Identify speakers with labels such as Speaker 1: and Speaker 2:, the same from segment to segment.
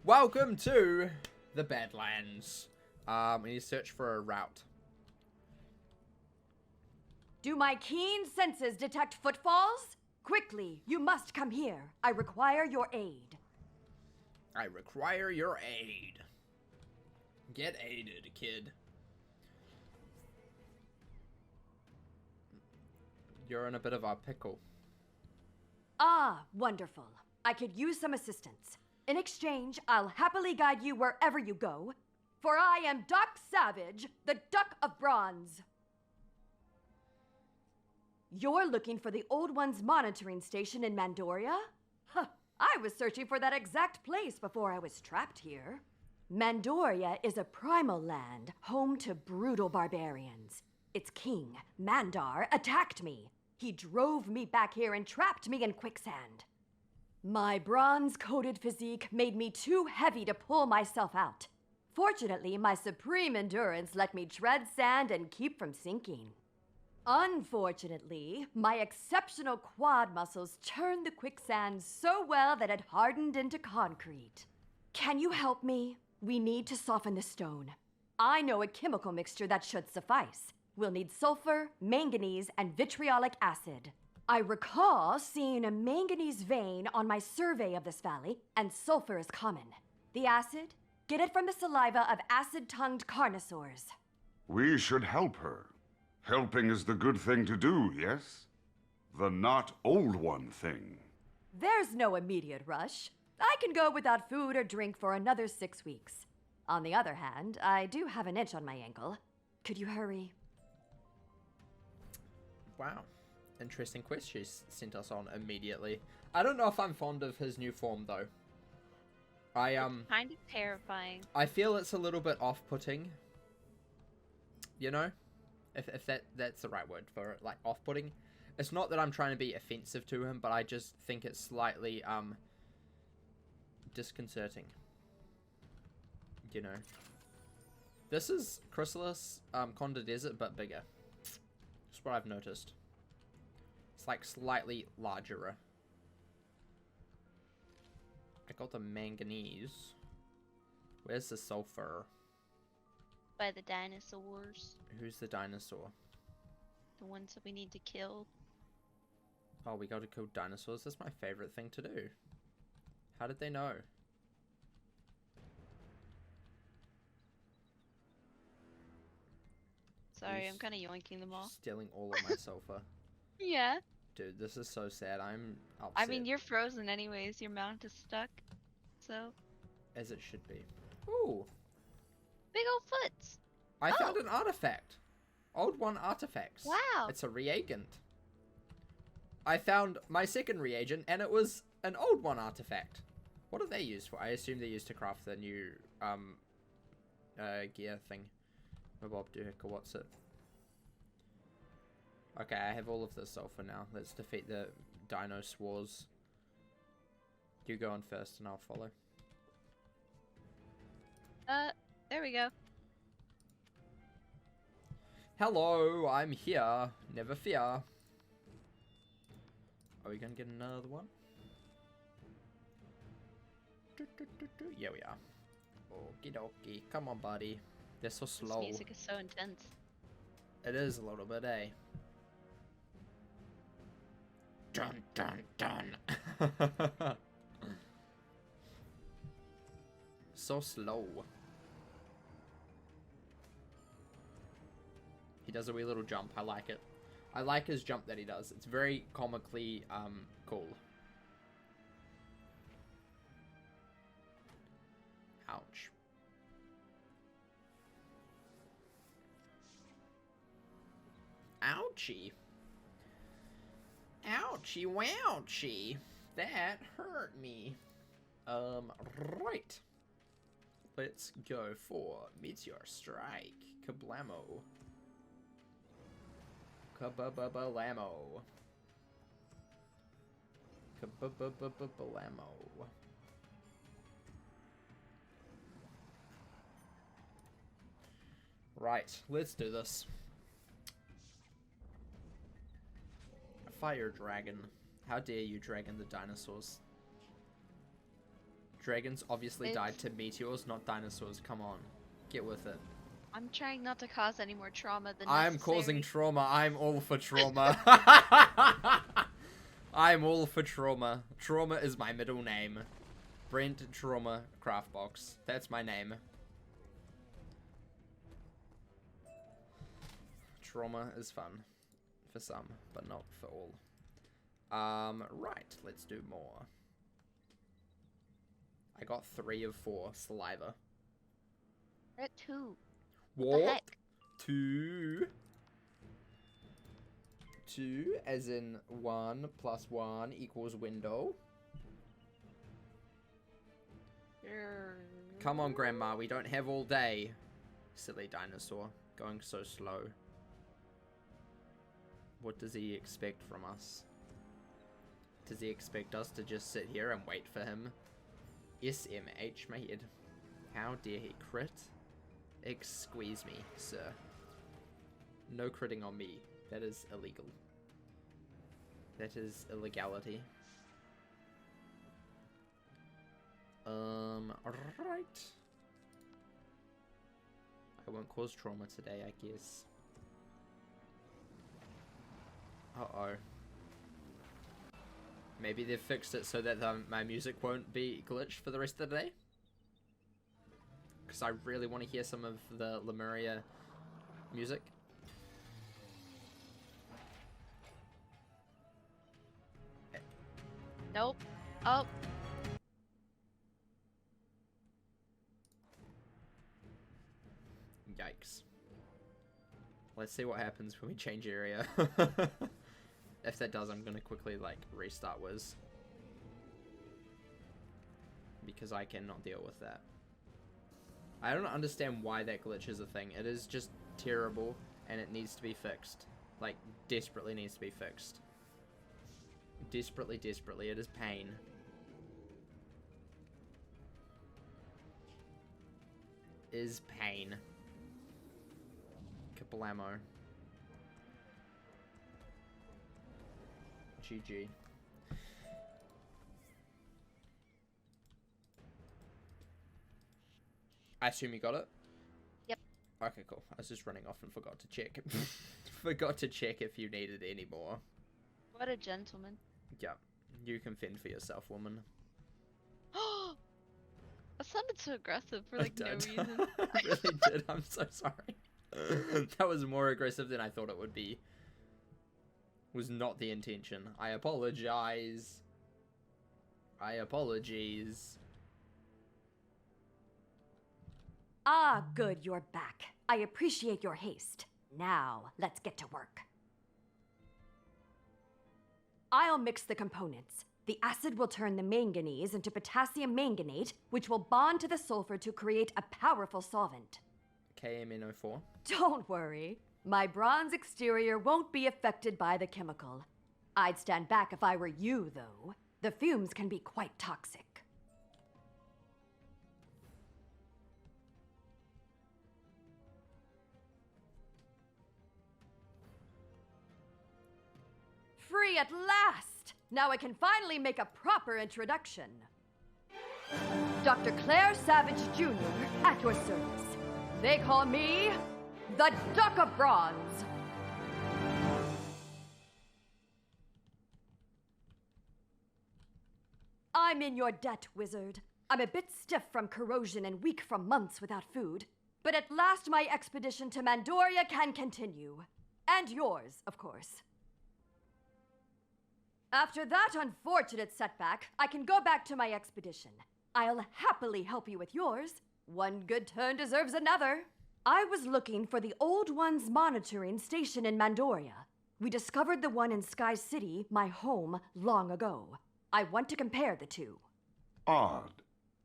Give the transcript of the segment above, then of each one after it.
Speaker 1: Welcome to the Badlands. We need to search for a route.
Speaker 2: Do my keen senses detect footfalls? Quickly, you must come here. I require your aid.
Speaker 1: I require your aid. Get aided, kid. You're in a bit of a pickle.
Speaker 2: Ah, wonderful. I could use some assistance. In exchange, I'll happily guide you wherever you go. For I am Duck Savage, the Duck of Bronze. You're looking for the Old One's monitoring station in Mandoria? Huh, I was searching for that exact place before I was trapped here. Mandoria is a primal land, home to brutal barbarians. Its king, Mandar, attacked me. He drove me back here and trapped me in quicksand. My bronze-coated physique made me too heavy to pull myself out. Fortunately, my supreme endurance let me tread sand and keep from sinking. Unfortunately, my exceptional quad muscles turned the quicksand so well that it hardened into concrete. Can you help me? We need to soften the stone. I know a chemical mixture that should suffice. We'll need sulfur, manganese, and vitriolic acid. I recall seeing a manganese vein on my survey of this valley, and sulfur is common. The acid? Get it from the saliva of acid-tongued carnosaurs.
Speaker 3: We should help her. Helping is the good thing to do, yes? The not old one thing.
Speaker 2: There's no immediate rush. I can go without food or drink for another 6 weeks. On the other hand, I do have an itch on my ankle. Could you hurry?
Speaker 1: Wow. Interesting quest she sent us on immediately. I don't know if I'm fond of his new form, though.
Speaker 4: Kind of terrifying.
Speaker 1: I feel it's a little bit off-putting. You know? If that's the right word for it, like off-putting. It's not that I'm trying to be offensive to him, but I just think it's slightly disconcerting. You know. This is Chrysalis Conda Desert, but bigger. That's what I've noticed. It's like slightly larger. I got the manganese. Where's the sulfur?
Speaker 4: By the dinosaurs.
Speaker 1: Who's the dinosaur?
Speaker 4: The ones that we need to kill.
Speaker 1: Oh, we gotta kill dinosaurs? That's my favorite thing to do. How did they know?
Speaker 4: Sorry, I'm kind of yoinking them all.
Speaker 1: Stealing all of my sulfur.
Speaker 4: Yeah.
Speaker 1: Dude, this is so sad. I'm upset.
Speaker 4: I mean, you're frozen anyways. Your mount is stuck. So.
Speaker 1: As it should be. Ooh.
Speaker 4: Big old foots.
Speaker 1: I found an artifact. Old One artifacts.
Speaker 4: Wow.
Speaker 1: It's a reagent. I found my second reagent, and it was an Old One artifact. What are they used for? I assume they're used to craft the new gear thing. Bob Duhick, or what's it? Okay, I have all of the sulfur now. Let's defeat the Dino Swars. You go on first, and I'll follow.
Speaker 4: There we go.
Speaker 1: Hello, I'm here. Never fear. Are we gonna get another one? Yeah, we are. Okie dokie. Come on, buddy. They're so slow.
Speaker 4: This music is so intense.
Speaker 1: It is a little bit, eh? Dun dun dun. So slow. He does a wee little jump. I like it. I like his jump that he does. It's very comically cool. Ouch. Ouchie. Ouchie wouchie. That hurt me. Right. Let's go for Meteor Strike. Kablamo. Kababalamo. Kababalamo. Right, let's do this. Fire Dragon. How dare you, dragon the dinosaurs. Dragons obviously
Speaker 4: It's-
Speaker 1: died to meteors, not dinosaurs. Come on. Get with it.
Speaker 4: I'm trying not to cause any more trauma than
Speaker 1: I'm
Speaker 4: necessary.
Speaker 1: causing trauma. I'm all for trauma. I'm all for trauma. Trauma is my middle name. Brent Trauma Craftbox. That's my name. Trauma is fun. For some, but not for all. Right. Let's do more. I got 3 of 4 saliva.
Speaker 4: We're at 2.
Speaker 1: What?
Speaker 4: The heck?
Speaker 1: 2. 2, as in 1 plus 1 equals window. Come on, Grandma, we don't have all day. Silly dinosaur, going so slow. What does he expect from us? Does he expect us to just sit here and wait for him? SMH, my head. How dare he crit? Squeeze me, sir. No critting on me. That is illegal. That is illegality. Alright. I won't cause trauma today, I guess. Uh-oh. Maybe they've fixed it so that my music won't be glitched for the rest of the day? Because I really want to hear some of the Lemuria music.
Speaker 4: Nope. Oh.
Speaker 1: Yikes. Let's see what happens when we change area. If that does, I'm gonna quickly, like, restart Wiz. Because I cannot deal with that. I don't understand why that glitch is a thing. It is just terrible, and it needs to be fixed. Like, desperately needs to be fixed. Desperately, desperately. It is pain. Is pain. Kablamo. GG. I assume you got it?
Speaker 4: Yep.
Speaker 1: Okay, cool. I was just running off and forgot to check. Forgot to check if you needed any more.
Speaker 4: What a gentleman.
Speaker 1: Yep. You can fend for yourself, woman.
Speaker 4: That sounded so aggressive for like no
Speaker 1: I did.
Speaker 4: reason.
Speaker 1: I really did. I'm so sorry. That was more aggressive than I thought it would be. Was not the intention. I apologize. I apologize.
Speaker 2: Ah, good, you're back. I appreciate your haste. Now, let's get to work. I'll mix the components. The acid will turn the manganese into potassium manganate, which will bond to the sulfur to create a powerful solvent.
Speaker 1: KMNO4.
Speaker 2: Don't worry. My bronze exterior won't be affected by the chemical. I'd stand back if I were you, though. The fumes can be quite toxic. Free at last! Now I can finally make a proper introduction. Dr. Claire Savage Jr. at your service. They call me the Duck of Bronze. I'm in your debt, wizard. I'm a bit stiff from corrosion and weak from months without food. But at last my expedition to Mandoria can continue. And yours, of course. After that unfortunate setback, I can go back to my expedition. I'll happily help you with yours. One good turn deserves another. I was looking for the Old One's monitoring station in Mandoria. We discovered the one in Sky City, my home, long ago. I want to compare the two.
Speaker 3: Odd.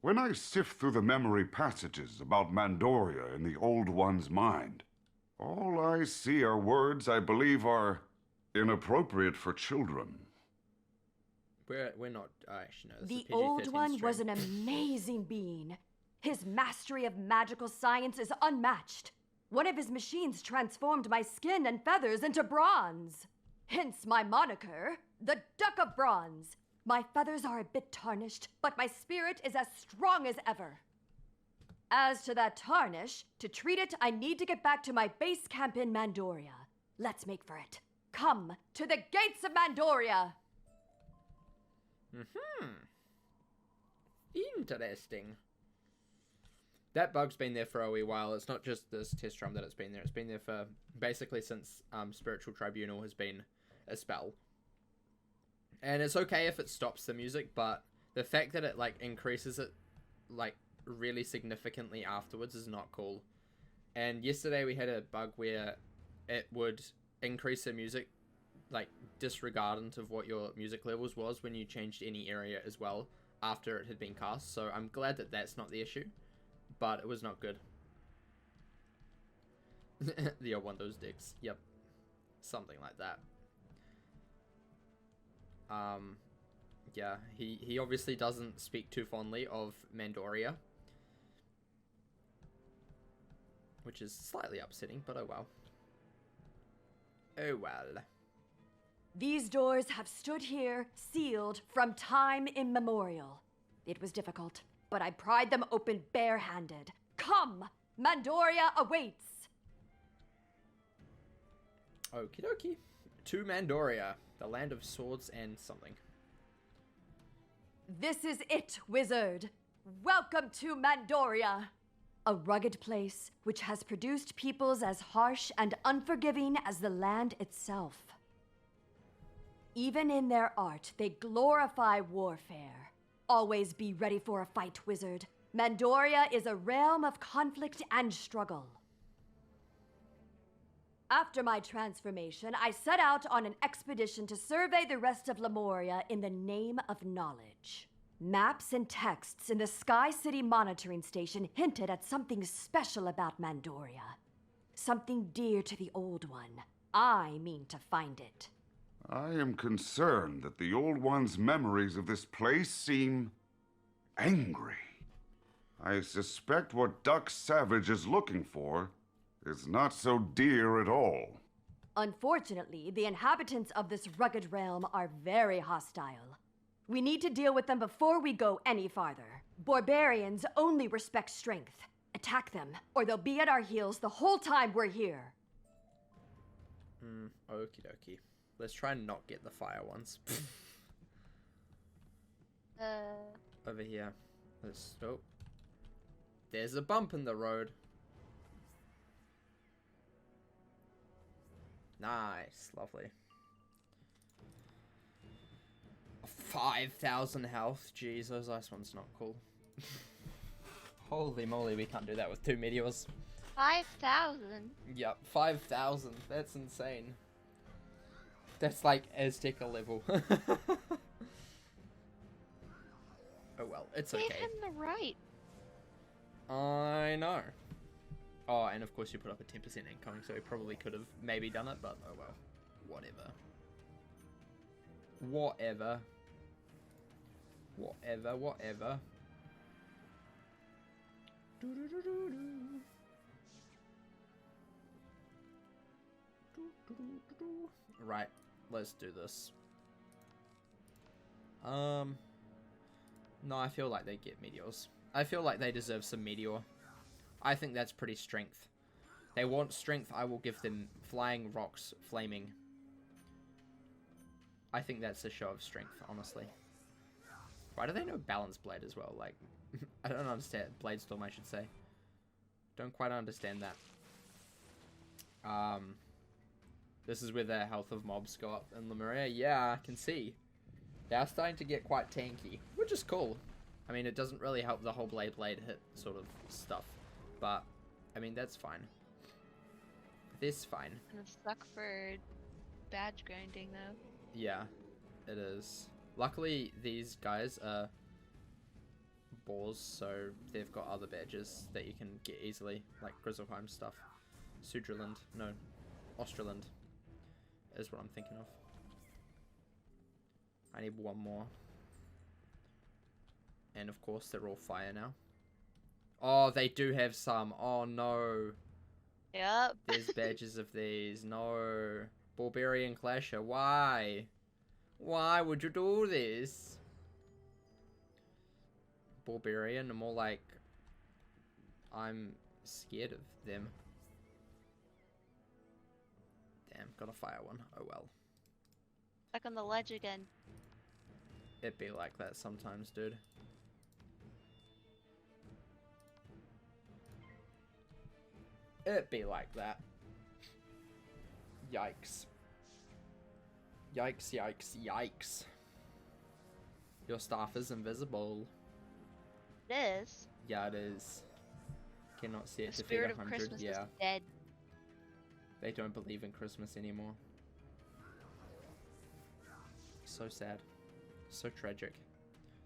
Speaker 3: When I sift through the memory passages about Mandoria in the Old One's mind, all I see are words I believe are inappropriate for children.
Speaker 1: We're not. Actually, no. This
Speaker 2: The
Speaker 1: is
Speaker 2: Old
Speaker 1: PG-13
Speaker 2: One
Speaker 1: stream.
Speaker 2: was an amazing being. His mastery of magical science is unmatched. One of his machines transformed my skin and feathers into bronze. Hence my moniker, the Duck of Bronze. My feathers are a bit tarnished, but my spirit is as strong as ever. As to that tarnish, to treat it, I need to get back to my base camp in Mandoria. Let's make for it. Come to the gates of Mandoria!
Speaker 1: Interesting. That bug's been there for a wee while. It's not just this test drum that it's been there. It's been there for basically since Spiritual Tribunal has been a spell. And it's okay if it stops the music, but the fact that it like increases it like really significantly afterwards is not cool. And yesterday we had a bug where it would increase the music like disregardant of what your music levels was when you changed any area as well after it had been cast. So I'm glad that that's not the issue, but it was not good. The one of those dicks. Yep. Something like that. Yeah, he obviously doesn't speak too fondly of Mandoria, which is slightly upsetting, but oh well. Oh well.
Speaker 2: These doors have stood here, sealed, from time immemorial. It was difficult, but I pried them open barehanded. Come! Mandoria awaits!
Speaker 1: Okie dokie. To Mandoria, the land of swords and something.
Speaker 2: This is it, wizard. Welcome to Mandoria. A rugged place which has produced peoples as harsh and unforgiving as the land itself. Even in their art, they glorify warfare. Always be ready for a fight, wizard. Mandoria is a realm of conflict and struggle. After my transformation, I set out on an expedition to survey the rest of Lemuria in the name of knowledge. Maps and texts in the Sky City monitoring station hinted at something special about Mandoria. Something dear to the Old One. I mean to find it.
Speaker 3: I am concerned that the Old One's memories of this place seem angry. I suspect what Duck Savage is looking for is not so dear at all.
Speaker 2: Unfortunately, the inhabitants of this rugged realm are very hostile. We need to deal with them before we go any farther. Barbarians only respect strength. Attack them, or they'll be at our heels the whole time we're here.
Speaker 1: Okie dokie. Let's try and not get the fire ones. Over here. Let's... Oh. There's a bump in the road. Nice. Lovely. 5,000 health. Jeez, those ice ones not cool. Holy moly, we can't do that with 2 meteors.
Speaker 4: 5,000?
Speaker 1: Yep, 5,000. That's insane. That's like Azteca level. Oh well, it's okay.
Speaker 4: Gave him the right.
Speaker 1: I know. Oh, and of course you put up a 10% incoming, so he probably could have maybe done it, but oh well. Whatever. Whatever. Whatever, whatever. Right, let's do this. No, I feel like they get meteors. I feel like they deserve some meteor. I think that's pretty strength. They want strength, I will give them flying rocks, flaming. I think that's a show of strength, honestly. Why do they know Balance Blade as well? Like, I don't understand. Blade Storm, I should say. Don't quite understand that. This is where the health of mobs go up in Lemuria. Yeah, I can see. They are starting to get quite tanky, which is cool. I mean, it doesn't really help the whole blade hit sort of stuff. But, I mean, that's fine. This fine.
Speaker 4: Gonna suck for badge grinding, though.
Speaker 1: Yeah, it is. Luckily, these guys are boars, so they've got other badges that you can get easily, like Grizzleheim stuff. Sudraland, no, Australand is what I'm thinking of. I need one more. And of course, they're all fire now. Oh, they do have some. Oh no.
Speaker 4: Yep.
Speaker 1: There's badges of these. No. Barbarian Clasher. Why? Why would you do this? Barbarian, more like I'm scared of them. Damn, gotta fire one. Oh well.
Speaker 4: Stuck on the ledge again.
Speaker 1: It be like that sometimes, dude. It be like that. Yikes. Yikes, yikes, yikes. Your staff is invisible.
Speaker 4: It is.
Speaker 1: Yeah, it is. Cannot see it
Speaker 4: The
Speaker 1: defeat
Speaker 4: spirit of
Speaker 1: 100.
Speaker 4: Christmas
Speaker 1: Yeah.
Speaker 4: is dead.
Speaker 1: They don't believe in Christmas anymore. So sad. So tragic.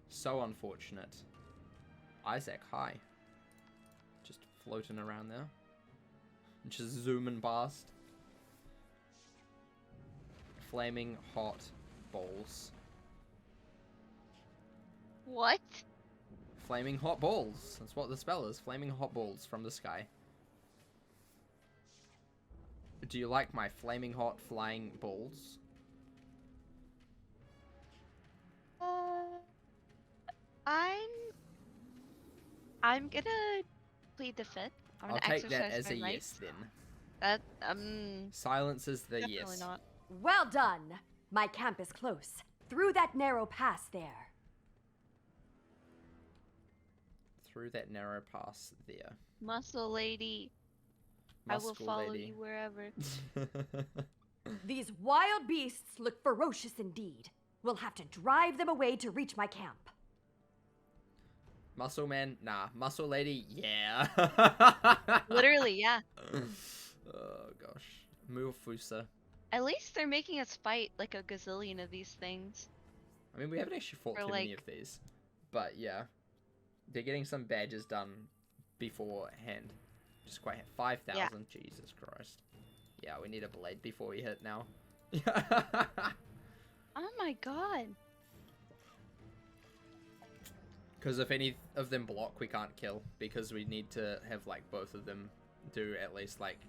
Speaker 1: So unfortunate. Isaac, hi. Just floating around there. Just zooming past. Flaming hot balls.
Speaker 4: What?
Speaker 1: Flaming hot balls. That's what the spell is. Flaming hot balls from the sky. Do you like my flaming hot flying balls?
Speaker 4: I'm gonna plead the fifth. I'm
Speaker 1: I'll
Speaker 4: gonna
Speaker 1: take that
Speaker 4: exercise
Speaker 1: as
Speaker 4: my
Speaker 1: a
Speaker 4: rights.
Speaker 1: yes then.
Speaker 4: That
Speaker 1: Silence is the
Speaker 4: definitely
Speaker 1: yes.
Speaker 4: not.
Speaker 2: Well done. My camp is close. Through that narrow pass there.
Speaker 1: Through that narrow pass there.
Speaker 4: Muscle lady. I will
Speaker 1: Muscle
Speaker 4: follow
Speaker 1: lady.
Speaker 4: you wherever.
Speaker 2: These wild beasts look ferocious indeed. We'll have to drive them away to reach my camp.
Speaker 1: Muscle man? Nah. Muscle lady? Yeah.
Speaker 4: Literally, yeah.
Speaker 1: Oh gosh. Mufusa.
Speaker 4: At least they're making us fight like a gazillion of these things.
Speaker 1: I mean, we haven't actually fought
Speaker 4: Or
Speaker 1: too many
Speaker 4: like-
Speaker 1: of these. But yeah. They're getting some badges done beforehand. Just quite 5,000.
Speaker 4: Yeah.
Speaker 1: Jesus Christ. Yeah, we need a blade before we hit now.
Speaker 4: Oh my god.
Speaker 1: Because if any of them block, we can't kill. Because we need to have, like, both of them do at least, like,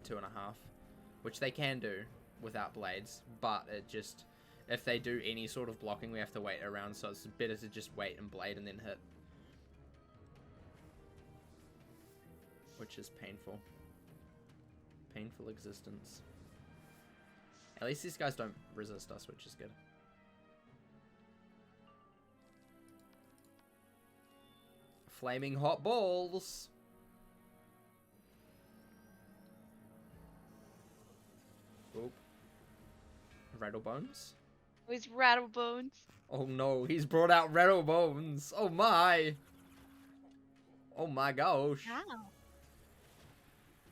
Speaker 1: 2.5. Which they can do without blades. But it just... If they do any sort of blocking, we have to wait around. So it's better to just wait and blade and then hit. Which is painful. Painful existence. At least these guys don't resist us, which is good. Flaming hot balls! Oop. Rattlebones?
Speaker 4: Oh, he's Rattlebones.
Speaker 1: Oh no, he's brought out Rattlebones! Oh my! Oh my gosh!
Speaker 4: How?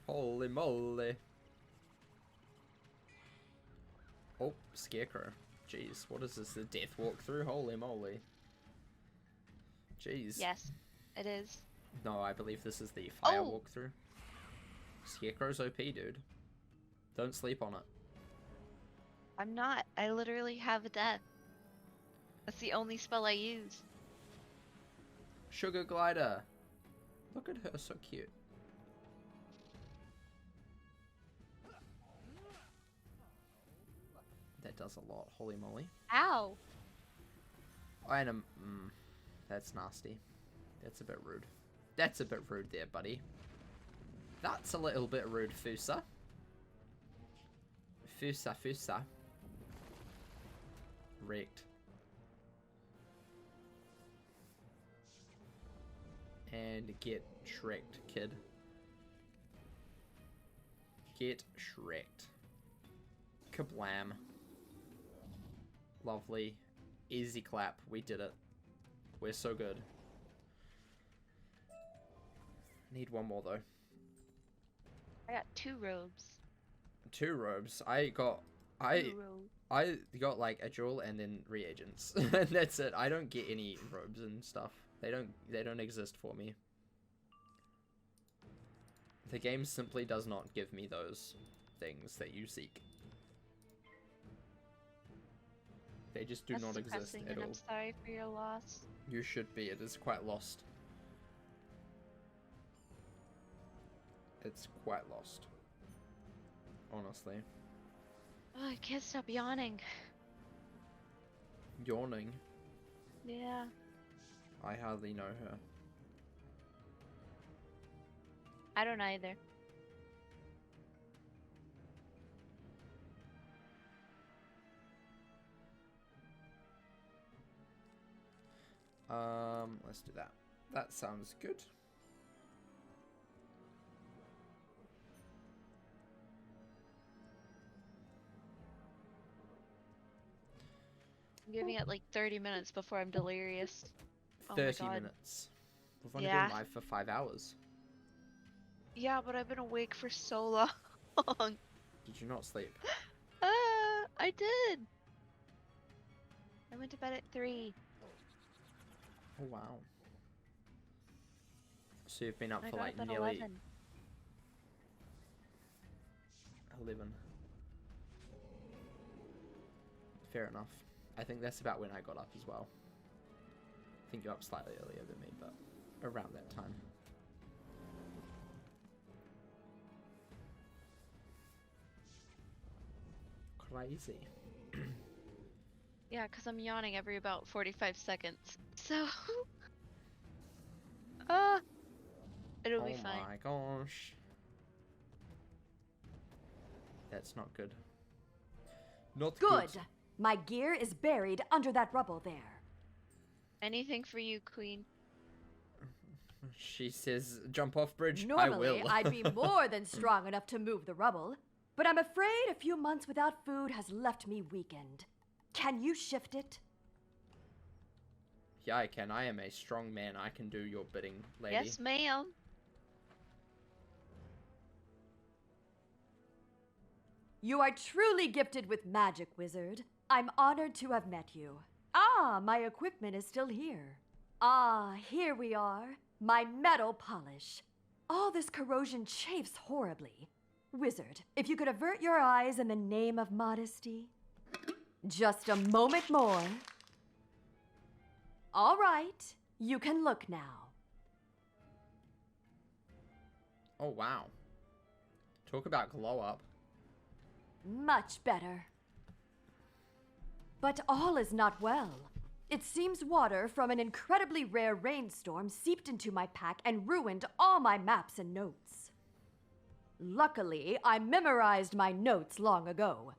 Speaker 1: Holy moly. Oh, Scarecrow. Jeez, what is this? The death walkthrough? Holy moly. Jeez.
Speaker 4: Yes, it is.
Speaker 1: No, I believe this is the fire
Speaker 4: Oh.
Speaker 1: walkthrough. Scarecrow's OP, dude. Don't sleep on it.
Speaker 4: I'm not. I literally have a death. That's the only spell I use.
Speaker 1: Sugar Glider. Look at her, so cute. That does a lot. Holy moly.
Speaker 4: Ow!
Speaker 1: And that's nasty. That's a bit rude. That's a bit rude there, buddy. That's a little bit rude, Fusa. Fusa, Fusa. Wrecked. And get shreked, kid. Get shreked. Kablam. Lovely. Easy clap. We did it. We're so good. Need one more though.
Speaker 4: I got 2 robes.
Speaker 1: 2 robes. I got
Speaker 4: 2 robes.
Speaker 1: I got like a jewel and then reagents. And that's it. I don't get any robes and stuff. They don't exist for me. The game simply does not give me those things that you seek. They just do
Speaker 4: That's
Speaker 1: not exist
Speaker 4: depressing,
Speaker 1: at
Speaker 4: and
Speaker 1: all.
Speaker 4: I'm sorry for your loss.
Speaker 1: You should be. It is quite lost. It's quite lost. Honestly.
Speaker 4: Oh, I can't stop yawning.
Speaker 1: Yawning.
Speaker 4: Yeah.
Speaker 1: I hardly know her.
Speaker 4: I don't either.
Speaker 1: Let's do that. That sounds good.
Speaker 4: I'm giving it like 30 minutes before I'm delirious. Oh my
Speaker 1: 30
Speaker 4: God.
Speaker 1: minutes. We've only
Speaker 4: Yeah.
Speaker 1: been live for 5 hours.
Speaker 4: Yeah, but I've been awake for so long.
Speaker 1: Did you not sleep?
Speaker 4: I did. I went to bed at 3.
Speaker 1: Oh wow. So you've been up
Speaker 4: I
Speaker 1: for
Speaker 4: got
Speaker 1: like
Speaker 4: up at
Speaker 1: nearly
Speaker 4: 11.
Speaker 1: 11. Fair enough. I think that's about when I got up as well. I think you're up slightly earlier than me, but around that time. Crazy.
Speaker 4: Yeah, because I'm yawning every about 45 seconds. So, it'll be fine.
Speaker 1: Oh my gosh. That's not good. Not
Speaker 2: Good. My gear is buried under that rubble there.
Speaker 4: Anything for you, Queen.
Speaker 1: She says, jump off bridge.
Speaker 2: Normally,
Speaker 1: I will.
Speaker 2: I'd be more than strong enough to move the rubble, but I'm afraid a few months without food has left me weakened. Can you shift it?
Speaker 1: Yeah, I can. I am a strong man. I can do your bidding, lady.
Speaker 4: Yes, ma'am.
Speaker 2: You are truly gifted with magic, wizard. I'm honored to have met you. Ah, my equipment is still here. Ah, here we are. My metal polish. All this corrosion chafes horribly. Wizard, if you could avert your eyes in the name of modesty. Just a moment more. All right, you can look now.
Speaker 1: Oh, wow. Talk about glow up.
Speaker 2: Much better. But all is not well. It seems water from an incredibly rare rainstorm seeped into my pack and ruined all my maps and notes. Luckily, I memorized my notes long ago.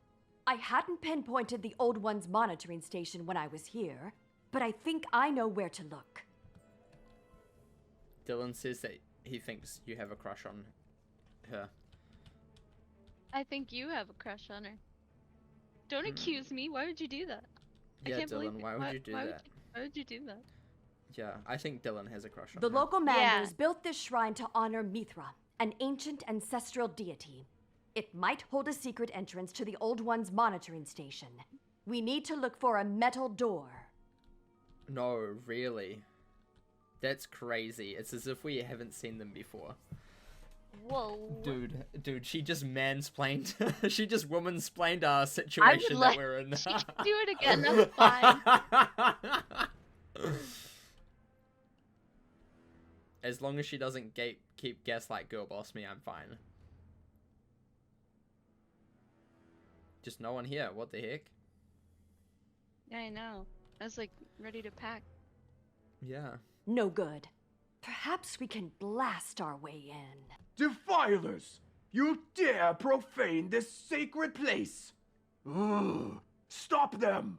Speaker 2: I hadn't pinpointed the Old One's monitoring station when I was here, but I think I know where to look.
Speaker 1: Dylan says that he thinks you have a crush on her.
Speaker 4: I think you have a crush on her. Don't accuse me. Why would you do that?
Speaker 1: Yeah,
Speaker 4: I can't believe
Speaker 1: Dylan,
Speaker 4: it.
Speaker 1: why would you do that?
Speaker 4: Why would you do that?
Speaker 1: Yeah, I think Dylan has a crush on
Speaker 2: The
Speaker 1: her.
Speaker 2: local
Speaker 4: Yeah.
Speaker 2: Manders built this shrine to honor Mithra, an ancient ancestral deity. It might hold a secret entrance to the Old One's monitoring station. We need to look for a metal door.
Speaker 1: No, really? That's crazy. It's as if we haven't seen them before.
Speaker 4: Whoa.
Speaker 1: Dude, she just mansplained. She just womansplained our situation that we're in.
Speaker 4: She can do it again. That's fine.
Speaker 1: As long as she doesn't keep gaslight girl boss me, I'm fine. Just no one here. What the heck?
Speaker 4: Yeah, I know. I was like ready to pack.
Speaker 1: Yeah.
Speaker 2: No good. Perhaps we can blast our way in.
Speaker 5: Defilers! You dare profane this sacred place! Ugh. Stop them!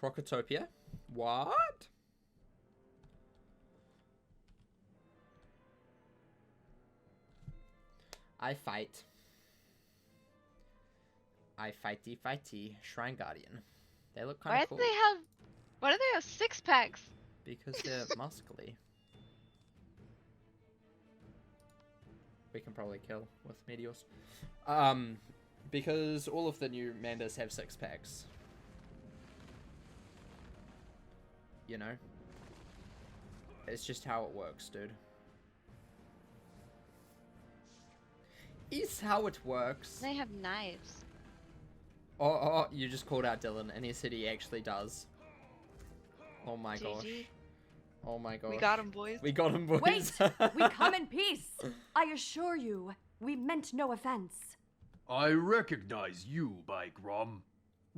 Speaker 1: Crocotopia? What? I fight. I fighty. Shrine Guardian. They look kind
Speaker 4: Why
Speaker 1: of
Speaker 4: do
Speaker 1: cool.
Speaker 4: Why do they have 6-packs?
Speaker 1: Because they're muscly. We can probably kill with meteors. Because all of the new Manders have 6-packs. You know? It's just how it works, dude. Is how it works.
Speaker 4: They have knives.
Speaker 1: Oh, you just called out Dylan, and he said he actually does. Oh my gosh.
Speaker 4: GG.
Speaker 1: Oh my gosh.
Speaker 4: We got him, boys.
Speaker 1: We got him, boys.
Speaker 2: Wait! We come in peace! I assure you, we meant no offense.
Speaker 5: I recognize you, Bygrom.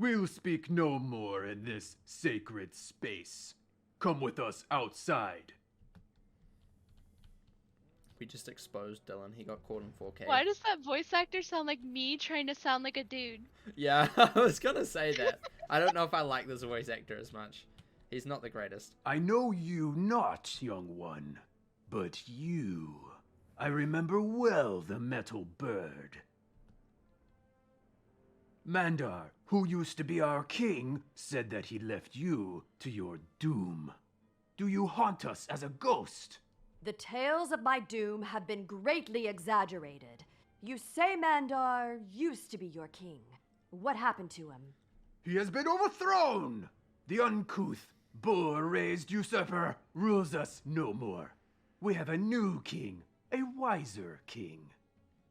Speaker 5: We'll speak no more in this sacred space. Come with us outside.
Speaker 1: We just exposed Dylan. He got caught in 4K.
Speaker 4: Why does that voice actor sound like me trying to sound like a dude?
Speaker 1: Yeah, I was gonna say that. I don't know if I like this voice actor as much. He's not the greatest.
Speaker 5: I know you not, young one, but you. I remember well the metal bird. Mandar, who used to be our king, said that he left you to your doom. Do you haunt us as a ghost?
Speaker 2: The tales of my doom have been greatly exaggerated. You say Mandar used to be your king. What happened to him?
Speaker 5: He has been overthrown! The uncouth, bull-raised usurper rules us no more. We have a new king, a wiser king.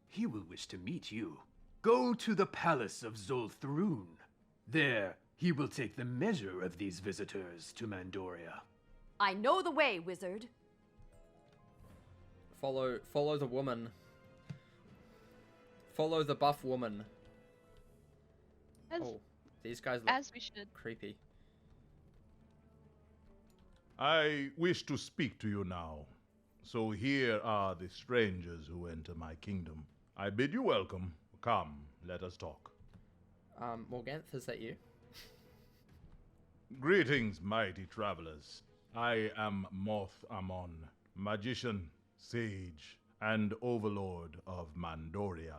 Speaker 5: He will wish to meet you. Go to the palace of Zolthrun. There, he will take the measure of these visitors to Mandoria.
Speaker 2: I know the way, wizard.
Speaker 1: Follow the woman. Follow the buff woman. Oh, these guys look
Speaker 4: As we should.
Speaker 1: creepy.
Speaker 6: I wish to speak to you now. So here are the strangers who enter my kingdom. I bid you welcome. Come, let us talk.
Speaker 1: Morganth, is that you?
Speaker 6: Greetings, mighty travelers. I am Moth Amon, magician, sage, and overlord of Mandoria.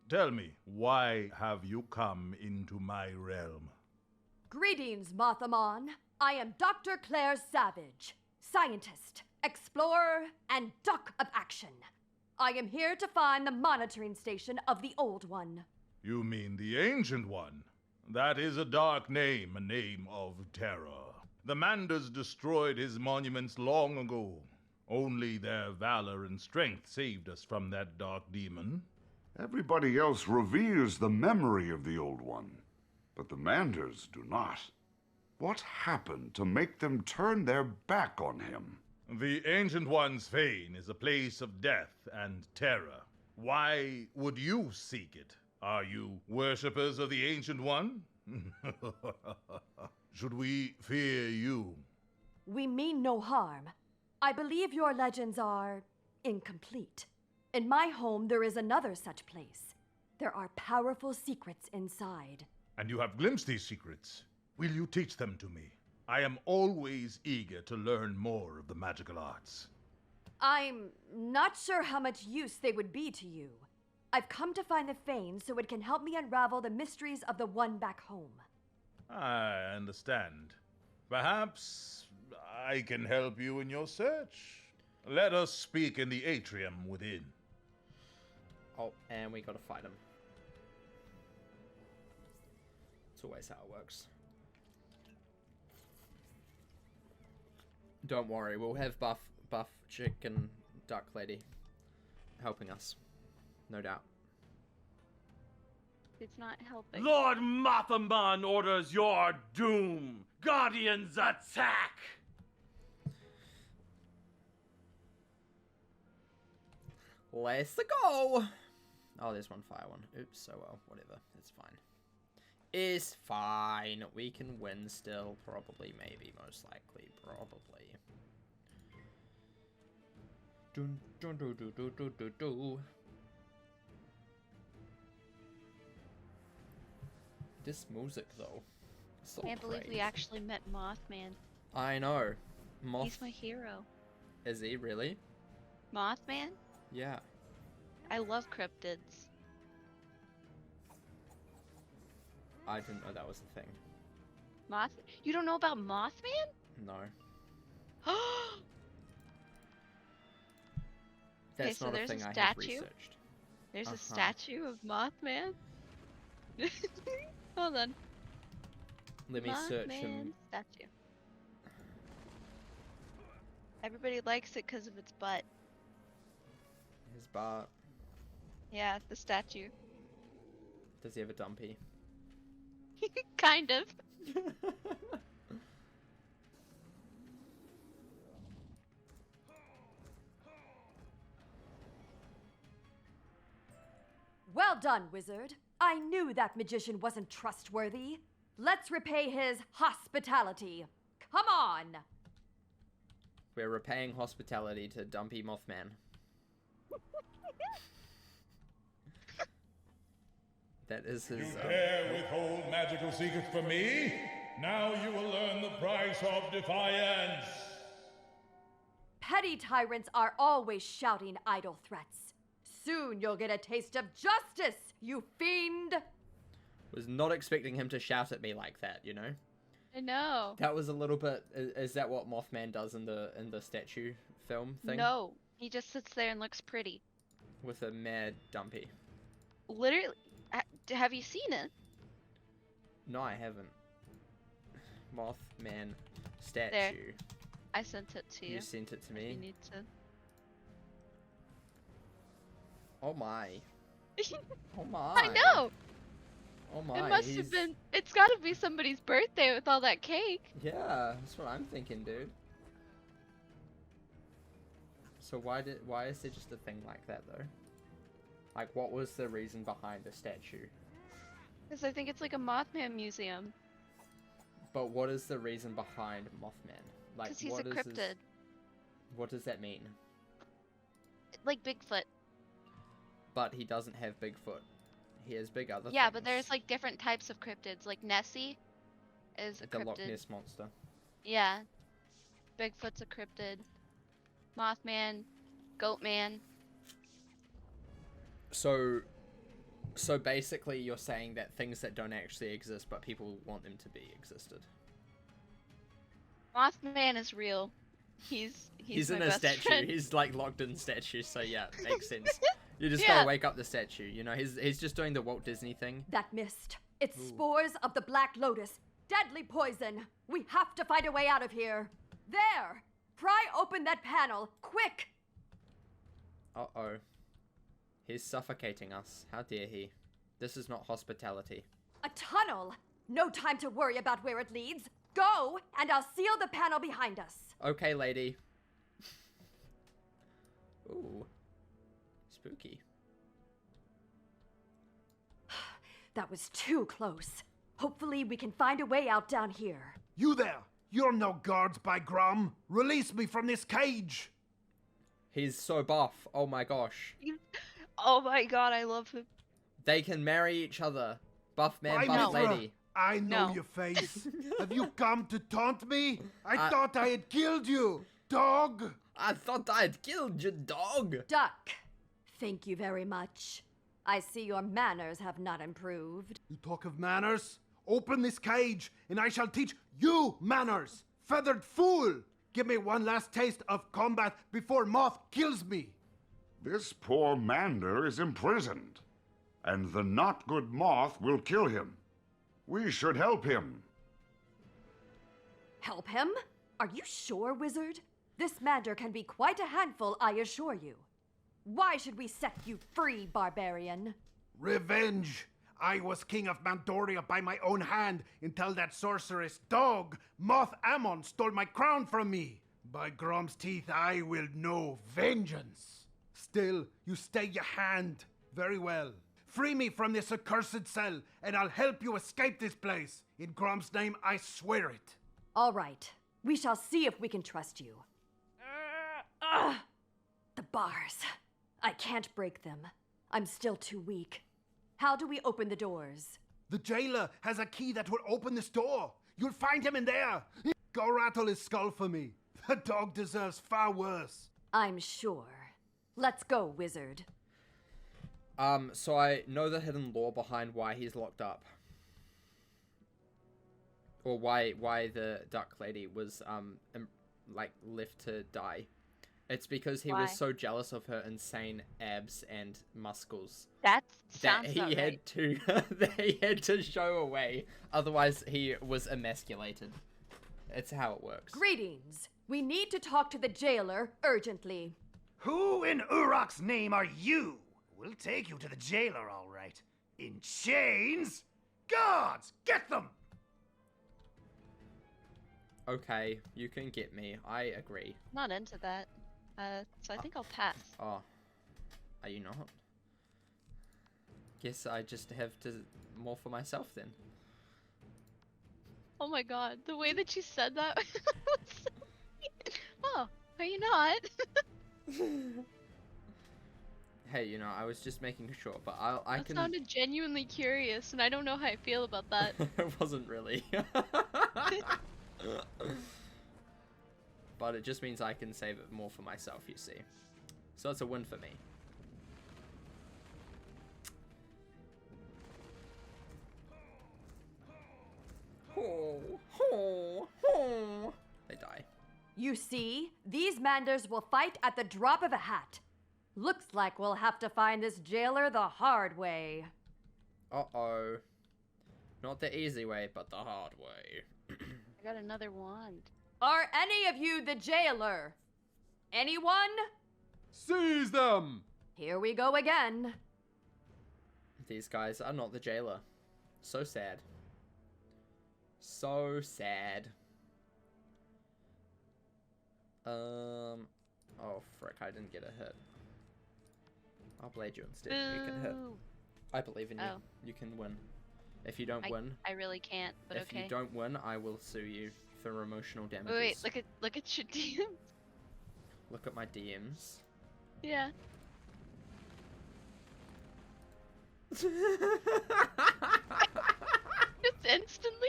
Speaker 6: Tell me, why have you come into my realm?
Speaker 2: Greetings, Mothamon. I am Dr. Claire Savage, scientist, explorer, and duck of action. I am here to find the monitoring station of the Old One.
Speaker 6: You mean the Ancient One? That is a dark name, a name of terror. The Manders destroyed his monuments long ago. Only their valor and strength saved us from that dark demon.
Speaker 3: Everybody else reveres the memory of the Old One, but the Manders do not. What happened to make them turn their back on him?
Speaker 6: The Ancient One's fane is a place of death and terror. Why would you seek it? Are you worshippers of the Ancient One? Should we fear you?
Speaker 2: We mean no harm. I believe your legends are incomplete. In my home, there is another such place. There are powerful secrets inside.
Speaker 6: And you have glimpsed these secrets. Will you teach them to me? I am always eager to learn more of the magical arts.
Speaker 2: I'm not sure how much use they would be to you. I've come to find the Fane so it can help me unravel the mysteries of the one back home.
Speaker 6: I understand. Perhaps I can help you in your search. Let us speak in the atrium within.
Speaker 1: Oh, and we gotta fight him. It's always how it works. Don't worry, we'll have buff chicken duck lady helping us. No doubt.
Speaker 4: It's not helping.
Speaker 7: Lord Mothamon orders your doom. Guardians attack!
Speaker 1: Let's go! Oh, there's one fire one. Oops, oh well, whatever. It's fine. It's fine. We can win still. Probably, maybe, most likely. Probably. Dun, dun, dun, dun, dun, dun, dun, dun. This music, though. So
Speaker 4: Can't believe we
Speaker 1: great.
Speaker 4: actually met Mothman.
Speaker 1: I know. Moth.
Speaker 4: He's my hero.
Speaker 1: Is he really?
Speaker 4: Mothman?
Speaker 1: Yeah.
Speaker 4: I love cryptids.
Speaker 1: I didn't know that was the thing.
Speaker 4: You don't know about Mothman?
Speaker 1: No.
Speaker 4: Okay,
Speaker 1: That's
Speaker 4: so
Speaker 1: not a
Speaker 4: there's
Speaker 1: thing
Speaker 4: a
Speaker 1: I have
Speaker 4: statue.
Speaker 1: researched.
Speaker 4: There's
Speaker 1: Uh-huh.
Speaker 4: a statue of Mothman. Hold on.
Speaker 1: Let me search him.
Speaker 4: Mothman statue. Everybody likes it because of its butt.
Speaker 1: His bar.
Speaker 4: Yeah, the statue.
Speaker 1: Does he have a dumpy?
Speaker 4: Kind of.
Speaker 2: Well done, wizard. I knew that magician wasn't trustworthy. Let's repay his hospitality. Come on!
Speaker 1: We're repaying hospitality to Dumpy Mothman. That is his...
Speaker 8: You dare withhold magical secrets from me? Now you will learn the price of defiance.
Speaker 2: Petty tyrants are always shouting idle threats. Soon you'll get a taste of justice, you fiend!
Speaker 1: Was not expecting him to shout at me like that, you know?
Speaker 4: I know.
Speaker 1: That was a little bit... Is that what Mothman does in the statue film thing?
Speaker 4: No, he just sits there and looks pretty.
Speaker 1: With a mad Dumpy.
Speaker 4: Literally, have you seen it?
Speaker 1: No, I haven't. Mothman statue.
Speaker 4: There. I sent it to you.
Speaker 1: You sent it to
Speaker 4: You
Speaker 1: me?
Speaker 4: need to.
Speaker 1: Oh my. Oh my.
Speaker 4: I know.
Speaker 1: Oh my.
Speaker 4: It must have been. It's got to be somebody's birthday with all that cake.
Speaker 1: Yeah, that's what I'm thinking, dude. So why is there just a thing like that though? Like, what was the reason behind the statue?
Speaker 4: Because I think it's like a Mothman museum.
Speaker 1: But what is the reason behind Mothman? Like,
Speaker 4: Because he's
Speaker 1: what
Speaker 4: a
Speaker 1: is
Speaker 4: cryptid.
Speaker 1: his- What does that mean?
Speaker 4: Like Bigfoot.
Speaker 1: But he doesn't have Bigfoot. He has big other
Speaker 4: Yeah,
Speaker 1: things.
Speaker 4: but there's like different types of cryptids. Like Nessie is a
Speaker 1: the Loch
Speaker 4: cryptid.
Speaker 1: Ness monster.
Speaker 4: Yeah. Bigfoot's a cryptid. Mothman, Goatman.
Speaker 1: So basically you're saying that things that don't actually exist but people want them to be existed.
Speaker 4: Mothman is real. He's my
Speaker 1: in a
Speaker 4: best
Speaker 1: statue.
Speaker 4: friend.
Speaker 1: He's like locked in statue, so yeah, makes sense. You just
Speaker 4: Yeah.
Speaker 1: gotta wake up the statue, you know, he's just doing the Walt Disney thing.
Speaker 2: That mist. It's spores of the Black Lotus. Deadly poison. We have to find a way out of here. There! Pry open that panel, quick!
Speaker 1: Uh-oh. He's suffocating us. How dare he? This is not hospitality.
Speaker 2: A tunnel! No time to worry about where it leads. Go, and I'll seal the panel behind us.
Speaker 1: Okay, lady. Ooh. Spooky.
Speaker 2: That was too close. Hopefully we can find a way out down here.
Speaker 5: You there! You're no guards by Grom! Release me from this cage!
Speaker 1: He's so buff. Oh my gosh.
Speaker 4: Oh my god, I love him.
Speaker 1: They can marry each other. Buff man,
Speaker 5: Why
Speaker 1: buff
Speaker 5: not?
Speaker 1: lady.
Speaker 5: I know
Speaker 4: No.
Speaker 5: your face. Have you come to taunt me? I
Speaker 1: I-
Speaker 5: thought I had killed you, dog!
Speaker 1: I thought I'd killed your dog.
Speaker 2: Duck. Thank you very much. I see your manners have not improved.
Speaker 5: You talk of manners? Open this cage, and I shall teach you manners! Feathered fool! Give me one last taste of combat before Moth kills me!
Speaker 3: This poor Mander is imprisoned, and the not good moth will kill him. We should help him.
Speaker 2: Help him? Are you sure, wizard? This Mander can be quite a handful, I assure you. Why should we set you free, barbarian?
Speaker 5: Revenge! I was king of Mandoria by my own hand until that sorceress dog, Moth Ammon, stole my crown from me. By Grom's teeth, I will know vengeance. Still, you stay your hand. Very well. Free me from this accursed cell, and I'll help you escape this place. In Grom's name, I swear it.
Speaker 2: All right. We shall see if we can trust you. The bars. I can't break them. I'm still too weak. How do we open the doors?
Speaker 5: The jailer has a key that will open this door. You'll find him in there. Go rattle his skull for me. The dog deserves far worse.
Speaker 2: I'm sure. Let's go, wizard.
Speaker 1: So I know the hidden lore behind why he's locked up. Or why the duck lady was, like, left to die. It's because he
Speaker 4: Why?
Speaker 1: was so jealous of her insane abs and muscles
Speaker 4: That
Speaker 1: that
Speaker 4: sounds
Speaker 1: he
Speaker 4: about
Speaker 1: had
Speaker 4: right.
Speaker 1: to that he had to show away. Otherwise, he was emasculated. It's how it works.
Speaker 2: Greetings. We need to talk to the jailer urgently.
Speaker 9: Who in Urok's name are you? We'll take you to the jailer, all right. In chains? Guards, get them!
Speaker 1: Okay, you can get me. I agree.
Speaker 4: Not into that. So I think I'll pass.
Speaker 1: Oh, are you not? Guess I just have to more for myself then.
Speaker 4: Oh my god, the way that you said that was so weird. Oh, are you not?
Speaker 1: Hey, you know, I was just making sure, but I
Speaker 4: That
Speaker 1: can.
Speaker 4: sounded genuinely curious, and I don't know how I feel about that.
Speaker 1: It wasn't really. But it just means I can save it more for myself, you see. So it's a win for me. They die.
Speaker 2: You see, these Manders will fight at the drop of a hat. Looks like we'll have to find this jailer the hard way.
Speaker 1: Uh-oh. Not the easy way, but the hard way.
Speaker 4: I got another wand.
Speaker 2: Are any of you the jailer? Anyone?
Speaker 5: Seize them!
Speaker 2: Here we go again.
Speaker 1: These guys are not the jailer. So sad. So sad. Oh, frick, I didn't get a hit. I'll blade you instead. You can hit.
Speaker 4: Boo.
Speaker 1: I believe in you.
Speaker 4: Oh.
Speaker 1: You can win. If you don't win,
Speaker 4: I really can't, but
Speaker 1: if
Speaker 4: okay.
Speaker 1: you don't win, I will sue you for emotional damages.
Speaker 4: Wait, look at your DM.
Speaker 1: Look at my DMs.
Speaker 4: Yeah. Just instantly?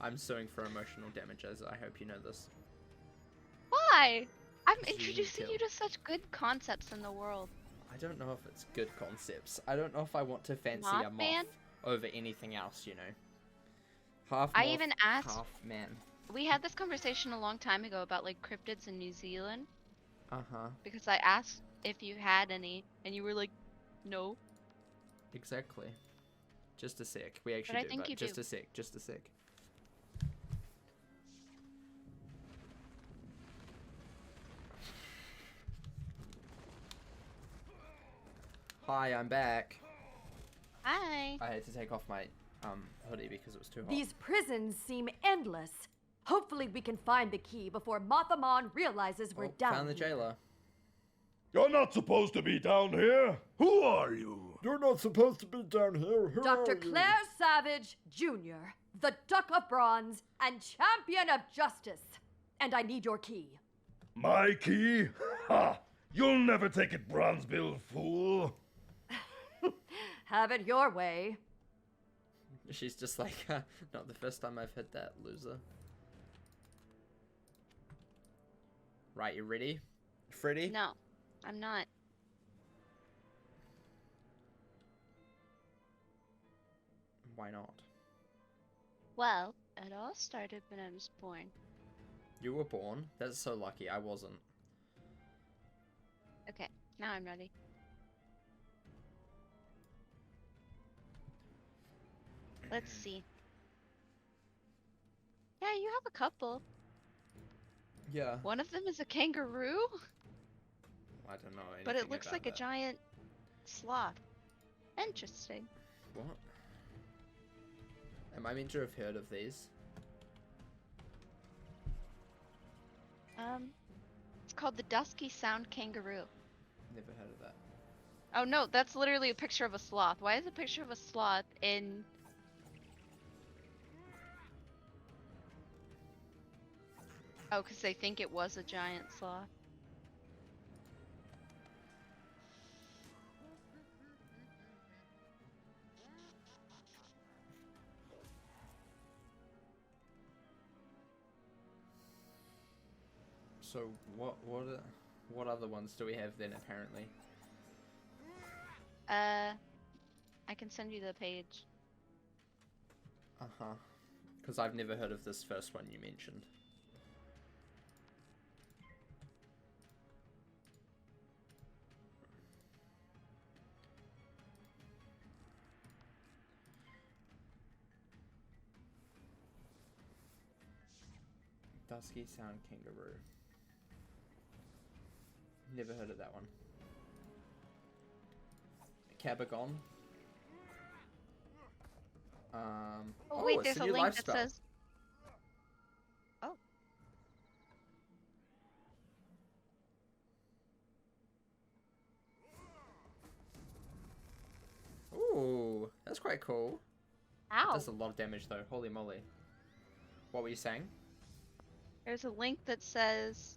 Speaker 1: I'm suing for emotional damages. I hope you know this.
Speaker 4: Why? I'm
Speaker 1: Because you
Speaker 4: introducing
Speaker 1: kill.
Speaker 4: you to such good concepts in the world.
Speaker 1: I don't know if it's good concepts. I don't know if I want to fancy a moth
Speaker 4: Mothman?
Speaker 1: over anything else, you know. Half
Speaker 4: I
Speaker 1: moth,
Speaker 4: even asked-
Speaker 1: half man.
Speaker 4: We had this conversation a long time ago about like cryptids in New Zealand
Speaker 1: Uh-huh.
Speaker 4: because I asked if you had any and you were like, no.
Speaker 1: Exactly. Just a sec. We actually
Speaker 4: I
Speaker 1: do,
Speaker 4: think
Speaker 1: but
Speaker 4: you
Speaker 1: just
Speaker 4: do.
Speaker 1: a sec. Just a sec. Hi, I'm back.
Speaker 4: Hi.
Speaker 1: I had to take off my hoodie because it was too hot.
Speaker 2: These prisons seem endless. Hopefully we can find the key before Mothamon realizes we're down
Speaker 1: Found the
Speaker 2: here.
Speaker 1: jailer.
Speaker 8: You're not supposed to be down here. Who are you?
Speaker 10: You're not supposed to be down here. Who
Speaker 2: Dr.
Speaker 10: are you?
Speaker 2: Claire Savage, Jr., the Duck of Bronze, and Champion of Justice. And I need your key.
Speaker 8: My key? Ha! You'll never take it, Bronzebill, fool.
Speaker 2: Have it your way.
Speaker 1: She's just like, not the first time I've hit that, loser. Right, you ready? Freddy?
Speaker 4: No, I'm not.
Speaker 1: Why not?
Speaker 4: Well, it all started when I was born.
Speaker 1: You were born? That's so lucky, I wasn't.
Speaker 4: Okay, now I'm ready. Let's see. Yeah, you have a couple.
Speaker 1: Yeah.
Speaker 4: One of them is a kangaroo,
Speaker 1: I don't know anything
Speaker 4: but it looks
Speaker 1: about
Speaker 4: like a
Speaker 1: that.
Speaker 4: giant sloth. Interesting.
Speaker 1: What? Am I meant to have heard of these?
Speaker 4: It's called the Dusky Sound Kangaroo.
Speaker 1: Never heard of that.
Speaker 4: Oh no, that's literally a picture of a sloth. Why is a picture of a sloth in... Oh, because they think it was a giant sloth.
Speaker 1: So what other ones do we have then apparently?
Speaker 4: I can send you the page.
Speaker 1: Uh-huh. Because I've never heard of this first one you mentioned. Dusky Sound Kangaroo. Never heard of that one. Cabagon.
Speaker 4: Oh wait,
Speaker 1: it's
Speaker 4: there's a
Speaker 1: new
Speaker 4: link
Speaker 1: life
Speaker 4: that
Speaker 1: spell.
Speaker 4: says... Oh.
Speaker 1: Ooh, that's quite cool.
Speaker 4: Ow.
Speaker 1: Does a lot of damage though. Holy moly. What were you saying?
Speaker 4: There's a link that says,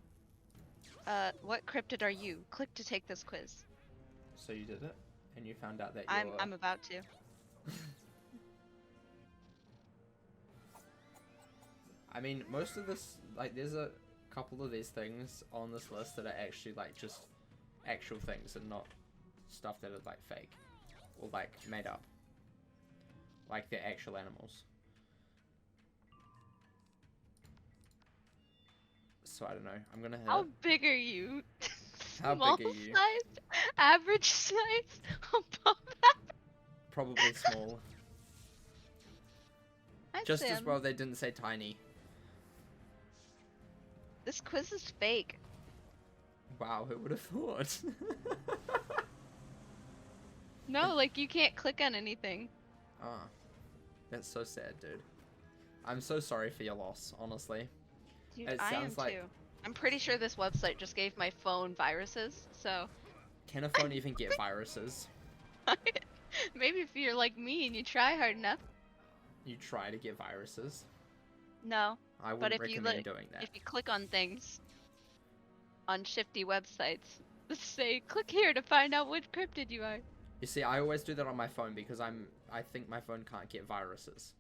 Speaker 4: what cryptid are you? Click to take this quiz.
Speaker 1: So you did it, and you found out that
Speaker 4: I'm about to.
Speaker 1: I mean, most of this, like, there's a couple of these things on this list that are actually, like, just actual things and not stuff that are, like, fake. Or, like, made up. Like, they're actual animals. So, I don't know. I'm gonna hit.
Speaker 4: How big are you?
Speaker 1: How
Speaker 4: Small
Speaker 1: big are you?
Speaker 4: size? Average size? Above average?
Speaker 1: Probably small.
Speaker 4: I'd
Speaker 1: Just
Speaker 4: say
Speaker 1: as
Speaker 4: I'm-
Speaker 1: well they didn't say tiny.
Speaker 4: This quiz is fake.
Speaker 1: Wow, who would have thought?
Speaker 4: No, like you can't click on anything.
Speaker 1: Ah, that's so sad, dude. I'm so sorry for your loss, honestly.
Speaker 4: Dude,
Speaker 1: It
Speaker 4: I am
Speaker 1: sounds like-
Speaker 4: too. I'm pretty sure this website just gave my phone viruses, so
Speaker 1: Can a phone even get viruses?
Speaker 4: maybe if you're like me and you try hard enough.
Speaker 1: You try to get viruses?
Speaker 4: No.
Speaker 1: I
Speaker 4: But
Speaker 1: wouldn't
Speaker 4: if you
Speaker 1: recommend doing that.
Speaker 4: if you click on things on shifty websites, say click here to find out which cryptid you are.
Speaker 1: You see, I always do that on my phone because I think my phone can't get viruses.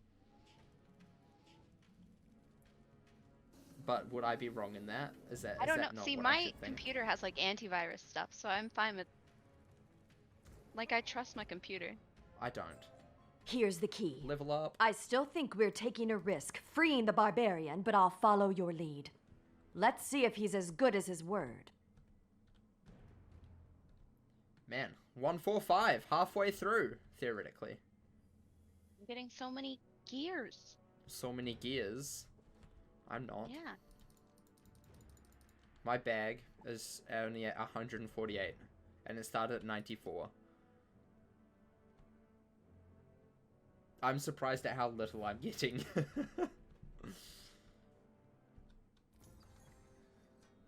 Speaker 1: But would I be wrong in that? Is that
Speaker 4: I don't know.
Speaker 1: not
Speaker 4: See,
Speaker 1: what I
Speaker 4: my
Speaker 1: should think?
Speaker 4: computer has like antivirus stuff, so I'm fine with. Like I trust my computer.
Speaker 1: I don't.
Speaker 2: Here's the key.
Speaker 1: Level up.
Speaker 2: I still think we're taking a risk freeing the barbarian, but I'll follow your lead. Let's see if he's as good as his word.
Speaker 1: Man, 145, halfway through, theoretically.
Speaker 4: I'm getting so many gears.
Speaker 1: So many gears. I'm not.
Speaker 4: Yeah.
Speaker 1: My bag is only at 148, and it started at 94. I'm surprised at how little I'm getting.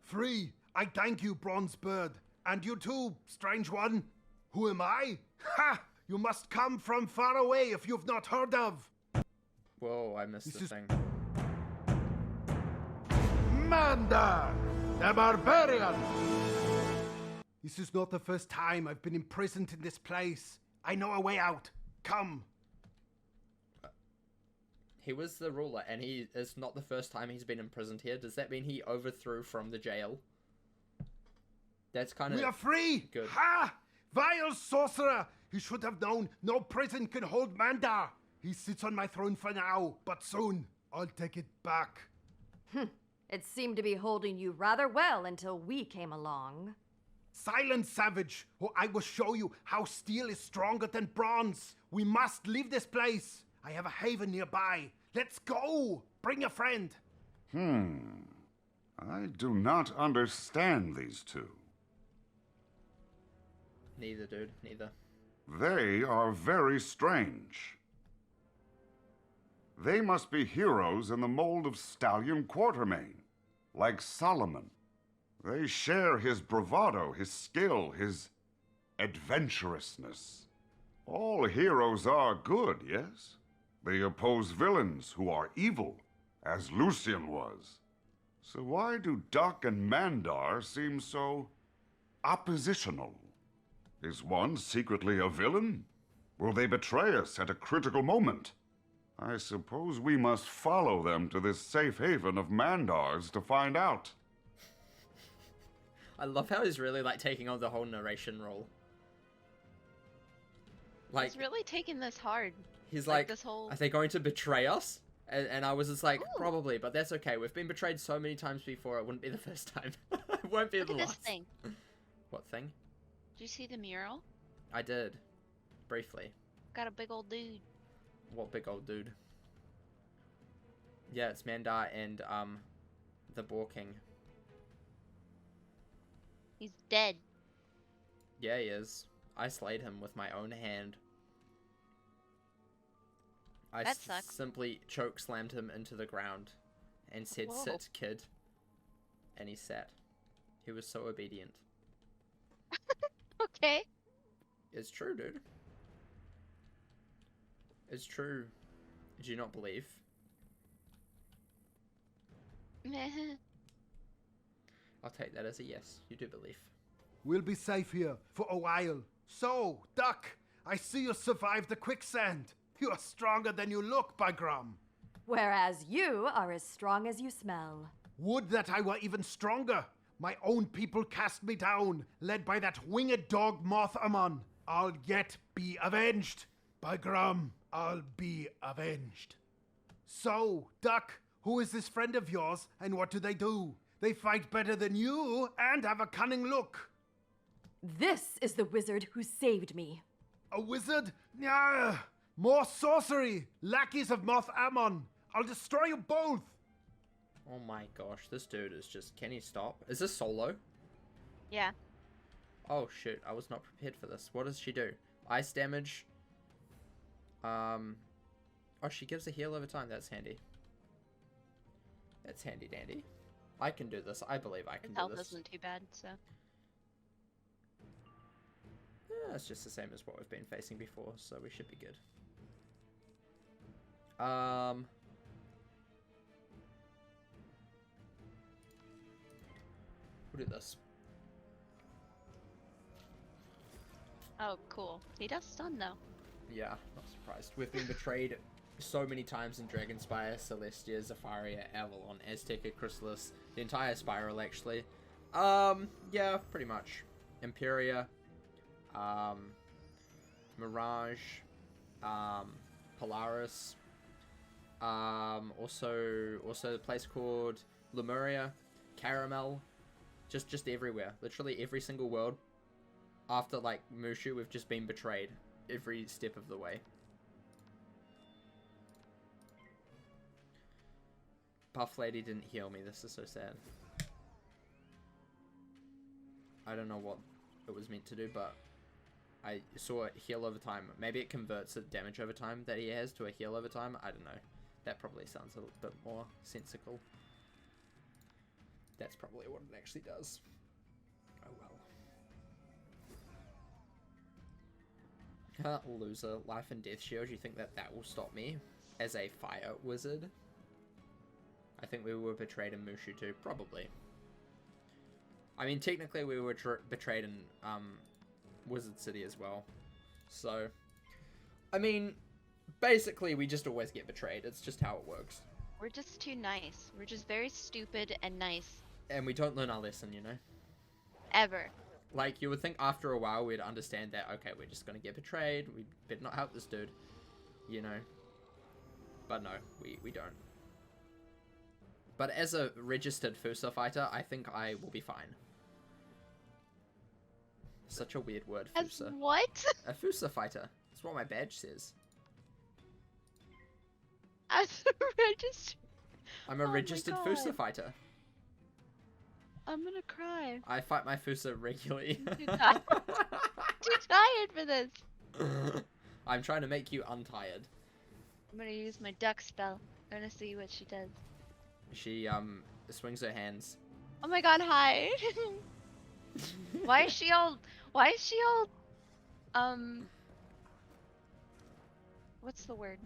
Speaker 5: Free! I thank you, Bronze Bird. And you too, strange one. Who am I? Ha! You must come from far away if you've not heard of.
Speaker 1: Whoa, I missed
Speaker 5: This
Speaker 1: the
Speaker 5: is-
Speaker 1: thing.
Speaker 5: Manda! The barbarian! This is not the first time I've been imprisoned in this place. I know a way out. Come.
Speaker 1: He was the ruler, and it's not the first time he's been imprisoned here. Does that mean he overthrew from the jail? That's kind of
Speaker 5: We are free!
Speaker 1: good.
Speaker 5: Ha! Vile sorcerer! He should have known no prison can hold Manda. He sits on my throne for now, but soon I'll take it back.
Speaker 2: It seemed to be holding you rather well until we came along.
Speaker 5: Silence, savage, or I will show you how steel is stronger than bronze. We must leave this place. I have a haven nearby. Let's go! Bring a friend.
Speaker 3: I do not understand these two.
Speaker 1: Neither, dude. Neither.
Speaker 3: They are very strange. They must be heroes in the mold of Stallion Quartermain, like Solomon. They share his bravado, his skill, his adventurousness. All heroes are good, yes? They oppose villains who are evil, as Lucian was. So why do Duck and Mandar seem so oppositional? Is one secretly a villain? Will they betray us at a critical moment? I suppose we must follow them to this safe haven of Mandar's to find out.
Speaker 1: I love how he's really, like, taking on the whole narration role. Like,
Speaker 4: He's really taking this hard.
Speaker 1: he's
Speaker 4: like,
Speaker 1: like,
Speaker 4: this whole-
Speaker 1: are they going to betray us? And I was just like,
Speaker 4: Ooh.
Speaker 1: probably, but that's okay. We've been betrayed so many times before, it wouldn't be the first time. It won't be
Speaker 4: Look
Speaker 1: the
Speaker 4: at this
Speaker 1: last.
Speaker 4: thing.
Speaker 1: What thing?
Speaker 4: Did you see the mural?
Speaker 1: I did. Briefly.
Speaker 4: Got a big old dude.
Speaker 1: What big old dude? Yeah, it's Mandar and, the Boar King.
Speaker 4: He's dead.
Speaker 1: Yeah, he is. I slayed him with my own hand. I
Speaker 4: That sucks.
Speaker 1: simply choke slammed him into the ground and said,
Speaker 4: Whoa.
Speaker 1: "Sit, kid." And he sat. He was so obedient.
Speaker 4: Okay.
Speaker 1: It's true, dude. It's true. Do you not believe? I'll take that as a yes. You do believe.
Speaker 5: We'll be safe here for a while. So, Duck, I see you survived the quicksand. You are stronger than you look, by Grum.
Speaker 2: Whereas you are as strong as you smell.
Speaker 5: Would that I were even stronger. My own people cast me down, led by that winged dog Moth-Amon. I'll yet be avenged. By Grum, I'll be avenged. So, Duck, who is this friend of yours, and what do? They fight better than you, and have a cunning look.
Speaker 2: This is the wizard who saved me.
Speaker 5: A wizard? Nyah! More sorcery! Lackeys of Moth-Amon! I'll destroy you both!
Speaker 1: Oh my gosh, this dude is just... Can he stop? Is this solo?
Speaker 4: Yeah.
Speaker 1: Oh shoot, I was not prepared for this. What does she do? Ice damage. Oh, she gives a heal over time. That's handy. That's handy dandy. I can do this. I believe I can do
Speaker 4: Health
Speaker 1: this.
Speaker 4: isn't too bad, so.
Speaker 1: Yeah, it's just the same as what we've been facing before, so we should be good. We'll do this.
Speaker 4: Oh, cool. He does stun, though.
Speaker 1: Yeah, not surprised. We've been betrayed so many times in Dragonspire, Celestia, Zephyria, Avalon, Azteca, Chrysalis, the entire Spiral, actually. Yeah, pretty much. Imperia, Mirage, Polaris, also a place called Lemuria, Caramel, just everywhere. Literally every single world. After, like, Mushu, we've just been betrayed every step of the way. Buff Lady didn't heal me. This is so sad. I don't know what it was meant to do, but I saw it heal over time. Maybe it converts the damage over time that he has to a heal over time. I don't know. That probably sounds a little bit more sensical. That's probably what it actually does. Oh well. Loser, life and death shield. You think that will stop me as a fire wizard? I think we were betrayed in Mushu too, probably. I mean, technically we were betrayed in Wizard City as well. So, I mean, basically we just always get betrayed. It's just how it works.
Speaker 4: We're just too nice. We're just very stupid and nice.
Speaker 1: And we don't learn our lesson, you know?
Speaker 4: Ever.
Speaker 1: Like, you would think after a while we'd understand that, okay, we're just gonna get betrayed, we better not help this dude, you know? But no, we don't. But as a registered Fusa fighter, I think I will be fine. Such a weird word, Fusa.
Speaker 4: As what?
Speaker 1: A Fusa fighter. That's what my badge says.
Speaker 4: As a registered...
Speaker 1: I'm a registered Fusa fighter.
Speaker 4: I'm gonna cry.
Speaker 1: I fight my Fusa regularly.
Speaker 4: I'm too tired. Too tired for this.
Speaker 1: I'm trying to make you untired.
Speaker 4: I'm gonna use my duck spell. I'm gonna see what she does.
Speaker 1: She swings her hands.
Speaker 4: Oh my god, hi. Why is she all what's the word?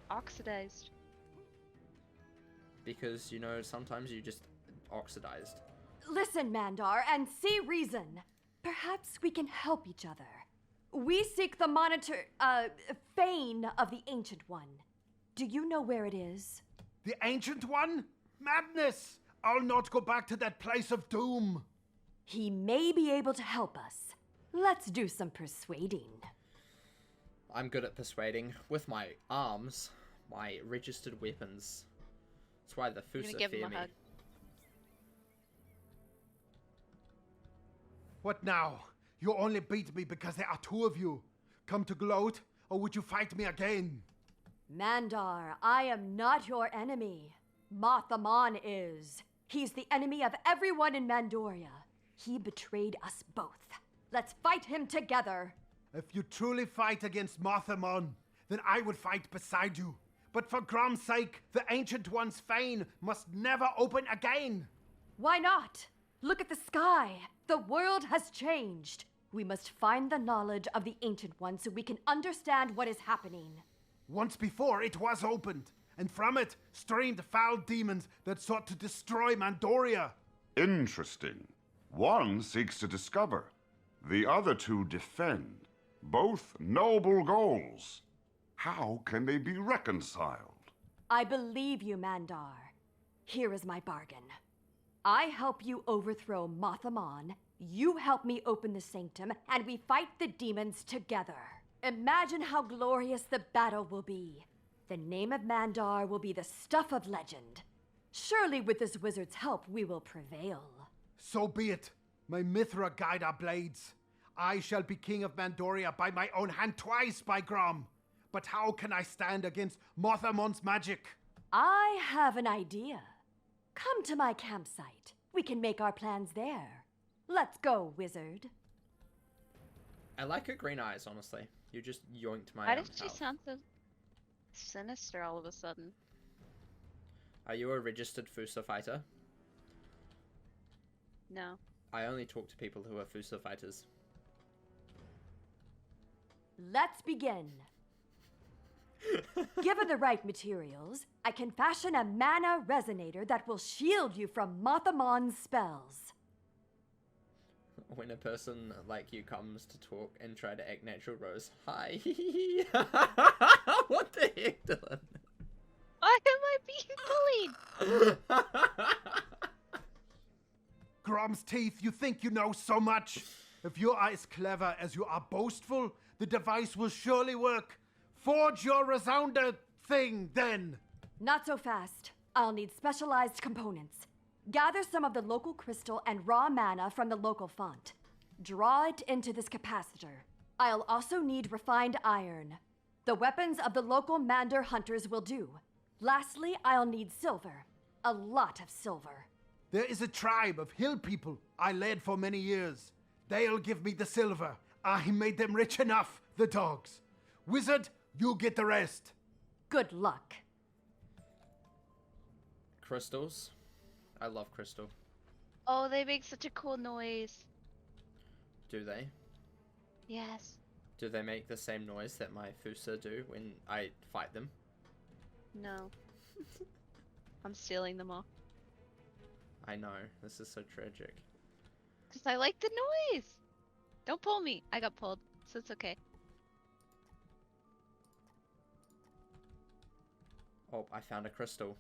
Speaker 4: Oxidized.
Speaker 1: Because, you know, sometimes you just oxidized.
Speaker 2: Listen, Mandar, and see reason. Perhaps we can help each other. We seek the fane of the Ancient One. Do you know where it is?
Speaker 5: The Ancient One? Madness! I'll not go back to that place of doom.
Speaker 2: He may be able to help us. Let's do some persuading.
Speaker 1: I'm good at persuading with my arms, my registered weapons. That's why the Fusa
Speaker 4: give
Speaker 1: fear
Speaker 4: him
Speaker 1: me.
Speaker 4: a hug.
Speaker 5: What now? You only beat me because there are two of you. Come to gloat, or would you fight me again?
Speaker 2: Mandar, I am not your enemy. Moth-Amon is. He's the enemy of everyone in Mandoria. He betrayed us both. Let's fight him together.
Speaker 5: If you truly fight against Moth-Amon, then I would fight beside you. But for Grom's sake, the Ancient One's fane must never open again.
Speaker 2: Why not? Look at the sky. The world has changed. We must find the knowledge of the Ancient One so we can understand what is happening.
Speaker 5: Once before, it was opened, and from it streamed foul demons that sought to destroy Mandoria.
Speaker 3: Interesting. One seeks to discover. The other two defend. Both noble goals. How can they be reconciled?
Speaker 2: I believe you, Mandar. Here is my bargain. I help you overthrow Mothamon, you help me open the sanctum, and we fight the demons together. Imagine how glorious the battle will be. The name of Mandar will be the stuff of legend. Surely with this wizard's help, we will prevail.
Speaker 5: So be it. May Mithra guide our blades. I shall be king of Mandoria by my own hand twice, by Grom. But how can I stand against Mothamon's magic?
Speaker 2: I have an idea. Come to my campsite. We can make our plans there. Let's go, wizard.
Speaker 1: I like her green eyes, honestly. You just yoinked my
Speaker 4: Why does she
Speaker 1: health.
Speaker 4: sound so sinister all of a sudden?
Speaker 1: Are you a registered Fusa fighter?
Speaker 4: No.
Speaker 1: I only talk to people who are Fusa fighters.
Speaker 2: Let's begin. Given the right materials, I can fashion a mana resonator that will shield you from Mothamon's spells.
Speaker 1: When a person like you comes to talk and try to act natural, Rose. Hi. What the heck, Dylan?
Speaker 4: Why am I being bullied?
Speaker 5: Grom's teeth, you think you know so much? If you are as clever as you are boastful, the device will surely work. Forge your resounder thing, then.
Speaker 2: Not so fast. I'll need specialized components. Gather some of the local crystal and raw mana from the local font. Draw it into this capacitor. I'll also need refined iron. The weapons of the local Mandar hunters will do. Lastly, I'll need silver. A lot of silver.
Speaker 5: There is a tribe of hill people I led for many years. They'll give me the silver. I made them rich enough, the dogs. Wizard, you get the rest.
Speaker 2: Good luck.
Speaker 1: Crystals. I love crystal.
Speaker 4: Oh, they make such a cool noise.
Speaker 1: Do they?
Speaker 4: Yes.
Speaker 1: Do they make the same noise that my Fusa do when I fight them?
Speaker 4: No. I'm stealing them all.
Speaker 1: I know. This is so tragic.
Speaker 4: Because I like the noise. Don't pull me. I got pulled, so it's okay.
Speaker 1: Oh, I found a crystal.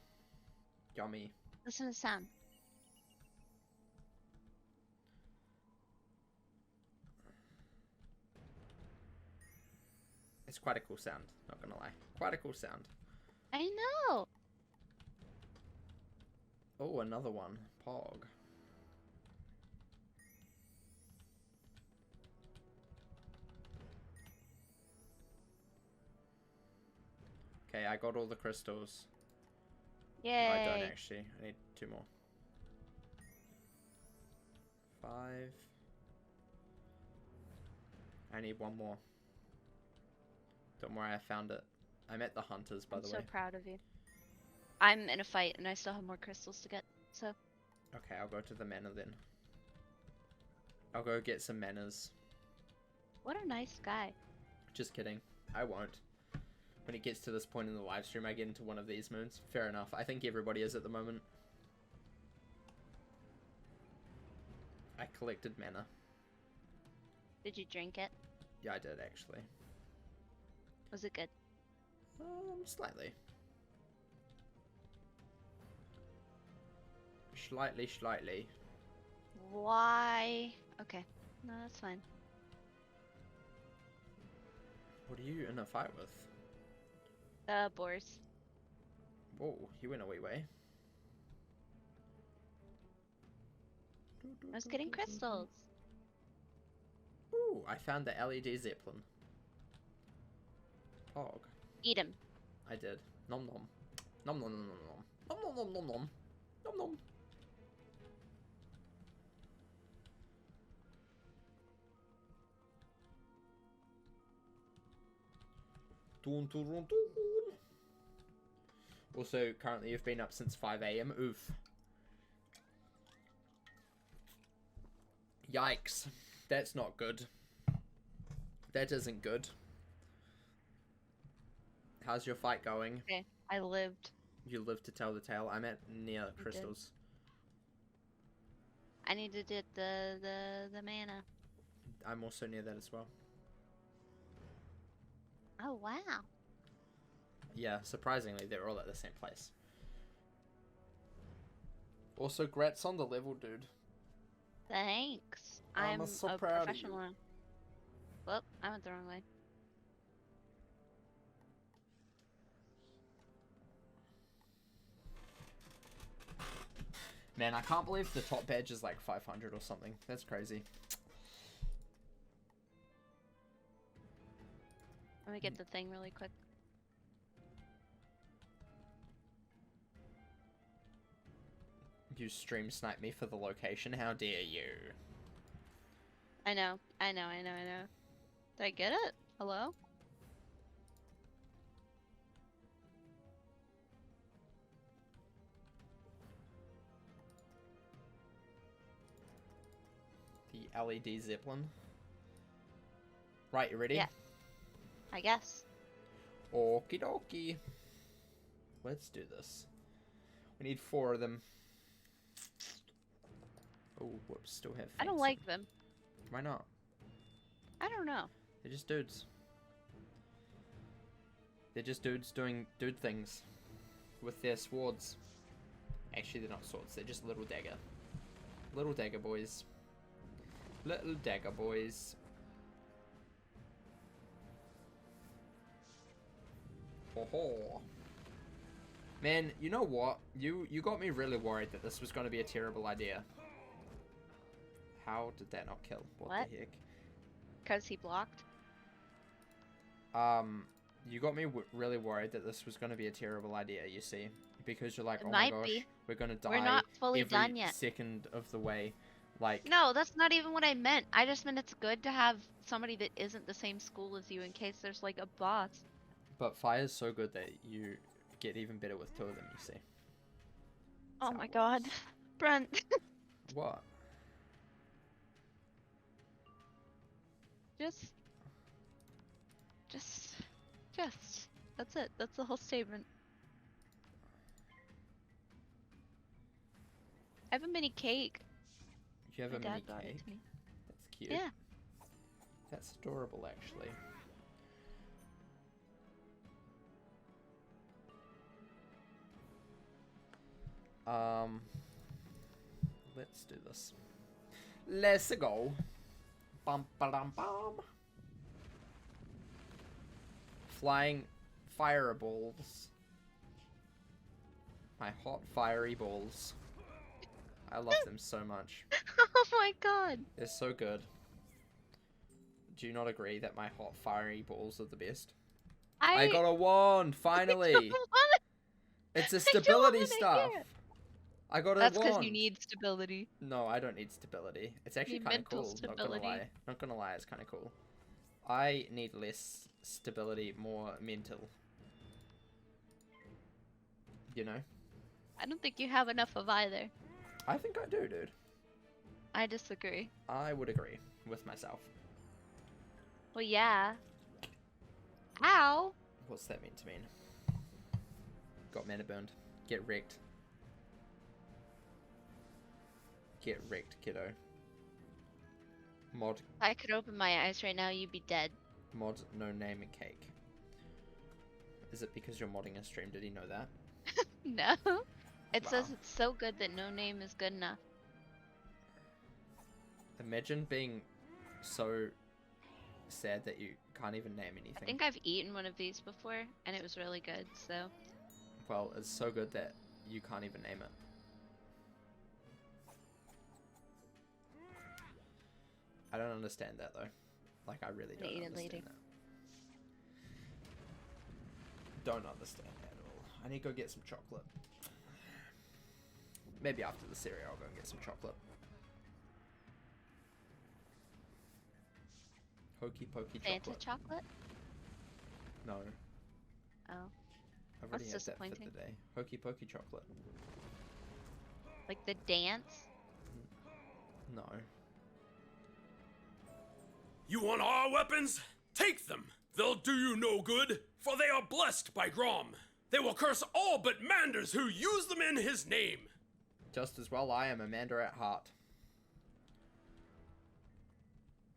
Speaker 1: Yummy.
Speaker 4: Listen to the sound.
Speaker 1: It's quite a cool sound, not gonna lie. Quite a cool sound.
Speaker 4: I know.
Speaker 1: Oh, another one. Pog. Okay, I got all the crystals.
Speaker 4: Yay.
Speaker 1: No, I don't actually. I need 2 more. 5. I need 1 more. Don't worry, I found it. I'm at the hunters, by the way.
Speaker 4: I'm so proud of you. I'm in a fight and I still have more crystals to get, so.
Speaker 1: Okay, I'll go to the manor then. I'll go get some manners.
Speaker 4: What a nice guy.
Speaker 1: Just kidding. I won't. When it gets to this point in the live stream, I get into one of these moons. Fair enough. I think everybody is at the moment. I collected mana.
Speaker 4: Did you drink it?
Speaker 1: Yeah, I did actually.
Speaker 4: Was it good?
Speaker 1: Slightly. Slightly.
Speaker 4: Why? Okay. No, that's fine.
Speaker 1: What are you in a fight with?
Speaker 4: Boars.
Speaker 1: Whoa, you went a wee way.
Speaker 4: I was getting crystals.
Speaker 1: Ooh, I found the LED Zeppelin. Pog.
Speaker 4: Eat him.
Speaker 1: I did. Nom nom. Nom nom nom nom nom. Nom nom nom nom nom. Nom nom. Dun, dun, dun, dun. Also, currently you've been up since 5 AM. Oof. Yikes. That's not good. That isn't good. How's your fight going?
Speaker 4: Okay, I lived.
Speaker 1: You live to tell the tale. I'm at near
Speaker 4: did.
Speaker 1: crystals.
Speaker 4: I need to get the mana.
Speaker 1: I'm also near that as well.
Speaker 4: Oh wow.
Speaker 1: Yeah, surprisingly, they're all at the same place. Also, grats on the level, dude.
Speaker 4: Thanks.
Speaker 1: I'm
Speaker 4: I'm
Speaker 1: so
Speaker 4: a
Speaker 1: proud of
Speaker 4: professional.
Speaker 1: you.
Speaker 4: Well, I went the wrong way.
Speaker 1: Man, I can't believe the top badge is like 500 or something. That's crazy.
Speaker 4: Let me get the thing really quick.
Speaker 1: You stream snipe me for the location. How dare you?
Speaker 4: I know. Did I get it? Hello?
Speaker 1: The LED Zeppelin. Right, you ready?
Speaker 4: Yeah. I guess.
Speaker 1: Okie dokie. Let's do this. We need 4 of them. Oh, whoops, still have
Speaker 4: I don't
Speaker 1: fangs.
Speaker 4: like them.
Speaker 1: Why not?
Speaker 4: I don't know.
Speaker 1: They're just dudes. They're just dudes doing dude things with their swords. Actually, they're not swords, they're just little dagger. Little dagger boys. Little dagger boys. Oh. Man, you know what? You got me really worried that this was going to be a terrible idea. How did that not kill? What the heck?
Speaker 4: Because he blocked?
Speaker 1: You got me really worried that this was going to be a terrible idea, you see. Because you're like,
Speaker 4: It
Speaker 1: oh my
Speaker 4: might
Speaker 1: gosh,
Speaker 4: be.
Speaker 1: we're going to die
Speaker 4: We're not fully
Speaker 1: every
Speaker 4: done yet.
Speaker 1: second of the way. Like,
Speaker 4: No, that's not even what I meant. I just meant it's good to have somebody that isn't the same school as you in case there's like a boss.
Speaker 1: but fire's so good that you get even better with 2 of them, you see.
Speaker 4: Oh my god. Brent.
Speaker 1: What?
Speaker 4: Just. That's it. That's the whole statement. I have a mini cake.
Speaker 1: You have
Speaker 4: My
Speaker 1: a
Speaker 4: dad
Speaker 1: mini
Speaker 4: brought it
Speaker 1: cake?
Speaker 4: to me.
Speaker 1: That's cute.
Speaker 4: Yeah.
Speaker 1: That's adorable, actually. Let's do this. Let's go. Bum ba dum bum. Flying fireballs. My hot fiery balls. I love them so much.
Speaker 4: Oh my god.
Speaker 1: They're so good. Do you not agree that my hot fiery balls are the best? I got a wand, finally! It's a stability stuff! I got a wand!
Speaker 4: That's because you need stability.
Speaker 1: No, I don't need stability. It's actually
Speaker 4: need
Speaker 1: kind of
Speaker 4: mental
Speaker 1: cool, not gonna
Speaker 4: stability.
Speaker 1: lie. Not gonna lie, it's kind of cool. I need less stability, more mental. You know?
Speaker 4: I don't think you have enough of either.
Speaker 1: I think I do, dude.
Speaker 4: I disagree.
Speaker 1: I would agree with myself.
Speaker 4: Well, yeah. Ow!
Speaker 1: What's that mean to mean? Got mana burned. Get wrecked. Get wrecked, kiddo. Mod.
Speaker 4: If I could open my eyes right now, you'd be dead.
Speaker 1: Mod no name and cake. Is it because you're modding a stream? Did he know that?
Speaker 4: No. It
Speaker 1: Wow.
Speaker 4: says it's so good that no name is good enough.
Speaker 1: Imagine being so sad that you can't even name anything.
Speaker 4: I think I've eaten one of these before, and it was really good, so...
Speaker 1: Well, it's so good that you can't even name it. I don't understand that, though. Like, I really don't
Speaker 4: Eat it
Speaker 1: understand
Speaker 4: later.
Speaker 1: that. Don't understand at all. I need to go get some chocolate. Maybe after the cereal I'll go and get some chocolate. Hokey pokey
Speaker 4: Fanta
Speaker 1: chocolate.
Speaker 4: chocolate?
Speaker 1: No.
Speaker 4: Oh.
Speaker 1: I've already
Speaker 4: That's
Speaker 1: had that for
Speaker 4: disappointing.
Speaker 1: the day. Hokey pokey chocolate.
Speaker 4: Like the dance?
Speaker 1: No.
Speaker 11: You want our weapons? Take them! They'll do you no good, for they are blessed by Grom. They will curse all but Manders who use them in his name.
Speaker 1: Just as well I am a Mander at heart.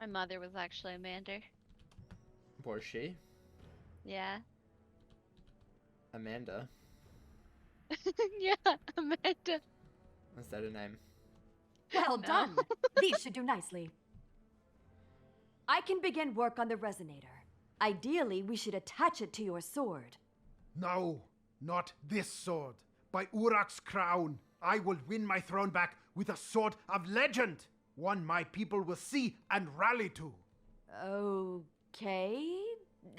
Speaker 4: My mother was actually a Mander.
Speaker 1: Was she?
Speaker 4: Yeah.
Speaker 1: Amanda?
Speaker 4: Yeah, Amanda.
Speaker 1: Is that her name?
Speaker 2: Well
Speaker 4: No.
Speaker 2: done. These should do nicely. I can begin work on the resonator. Ideally, we should attach it to your sword.
Speaker 5: No, not this sword. By Uruk's crown, I will win my throne back with a sword of legend. One my people will see and rally to.
Speaker 2: Okay.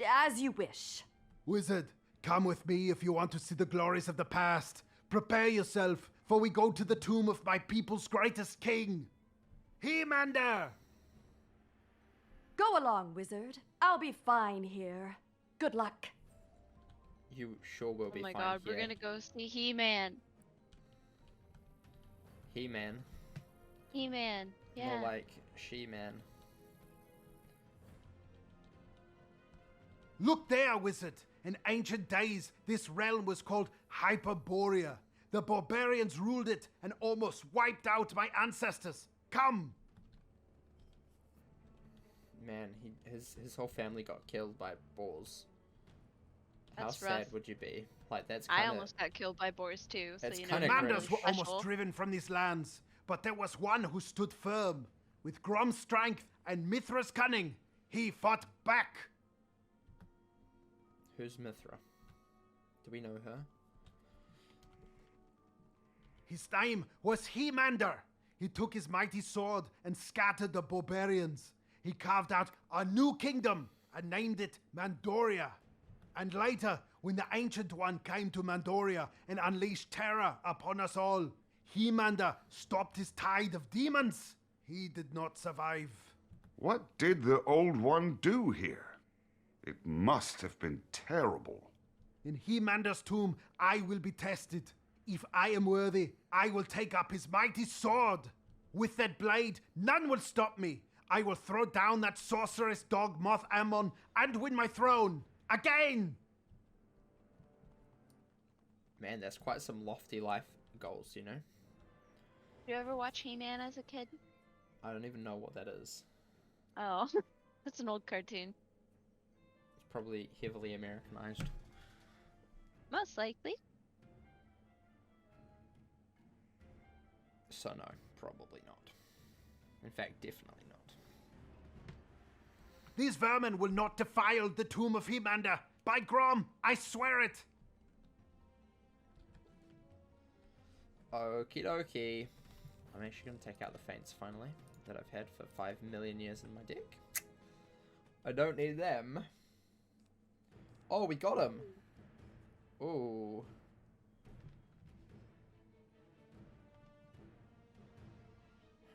Speaker 2: As you wish.
Speaker 5: Wizard, come with me if you want to see the glories of the past. Prepare yourself, for we go to the tomb of my people's greatest king. He-Mander!
Speaker 2: Go along, wizard. I'll be fine here. Good luck.
Speaker 1: You sure will be
Speaker 4: Oh my
Speaker 1: fine
Speaker 4: god,
Speaker 1: here.
Speaker 4: we're gonna go see He-Man.
Speaker 1: He-Man.
Speaker 4: He-Man, yeah.
Speaker 1: More like She-Man.
Speaker 5: Look there, wizard. In ancient days, this realm was called Hyperborea. The barbarians ruled it and almost wiped out my ancestors. Come!
Speaker 1: Man, his whole family got killed by boars.
Speaker 4: That's
Speaker 1: How
Speaker 4: rough.
Speaker 1: sad would you be? Like, that's
Speaker 4: I
Speaker 1: kind of...
Speaker 4: almost got killed by boars too, so
Speaker 1: That's
Speaker 4: you know.
Speaker 1: kinda
Speaker 4: I'm
Speaker 5: Manders
Speaker 1: cringe.
Speaker 5: were
Speaker 4: special.
Speaker 5: almost driven from these lands, but there was one who stood firm. With Grom's strength and Mithra's cunning, he fought back.
Speaker 1: Who's Mithra? Do we know her?
Speaker 5: His name was He-Mander. He took his mighty sword and scattered the barbarians. He carved out a new kingdom and named it Mandoria. And later, when the Ancient One came to Mandoria and unleashed terror upon us all, He-Mander stopped his tide of demons. He did not survive.
Speaker 3: What did the Old One do here? It must have been terrible.
Speaker 5: In He-Mander's tomb, I will be tested. If I am worthy, I will take up his mighty sword. With that blade, none will stop me. I will throw down that sorceress dog Moth Ammon and win my throne. Again!
Speaker 1: Man, that's quite some lofty life goals, you know?
Speaker 4: Did you ever watch He-Man as a kid?
Speaker 1: I don't even know what that is.
Speaker 4: Oh, that's an old cartoon.
Speaker 1: It's probably heavily Americanized.
Speaker 4: Most likely.
Speaker 1: So no, probably not. In fact, definitely not.
Speaker 5: These vermin will not defile the tomb of He-Mander. By Grom, I swear it.
Speaker 1: Okie dokie. I'm actually going to take out the feints finally that I've had for 5 million years in my deck. I don't need them. Oh, we got him. Ooh.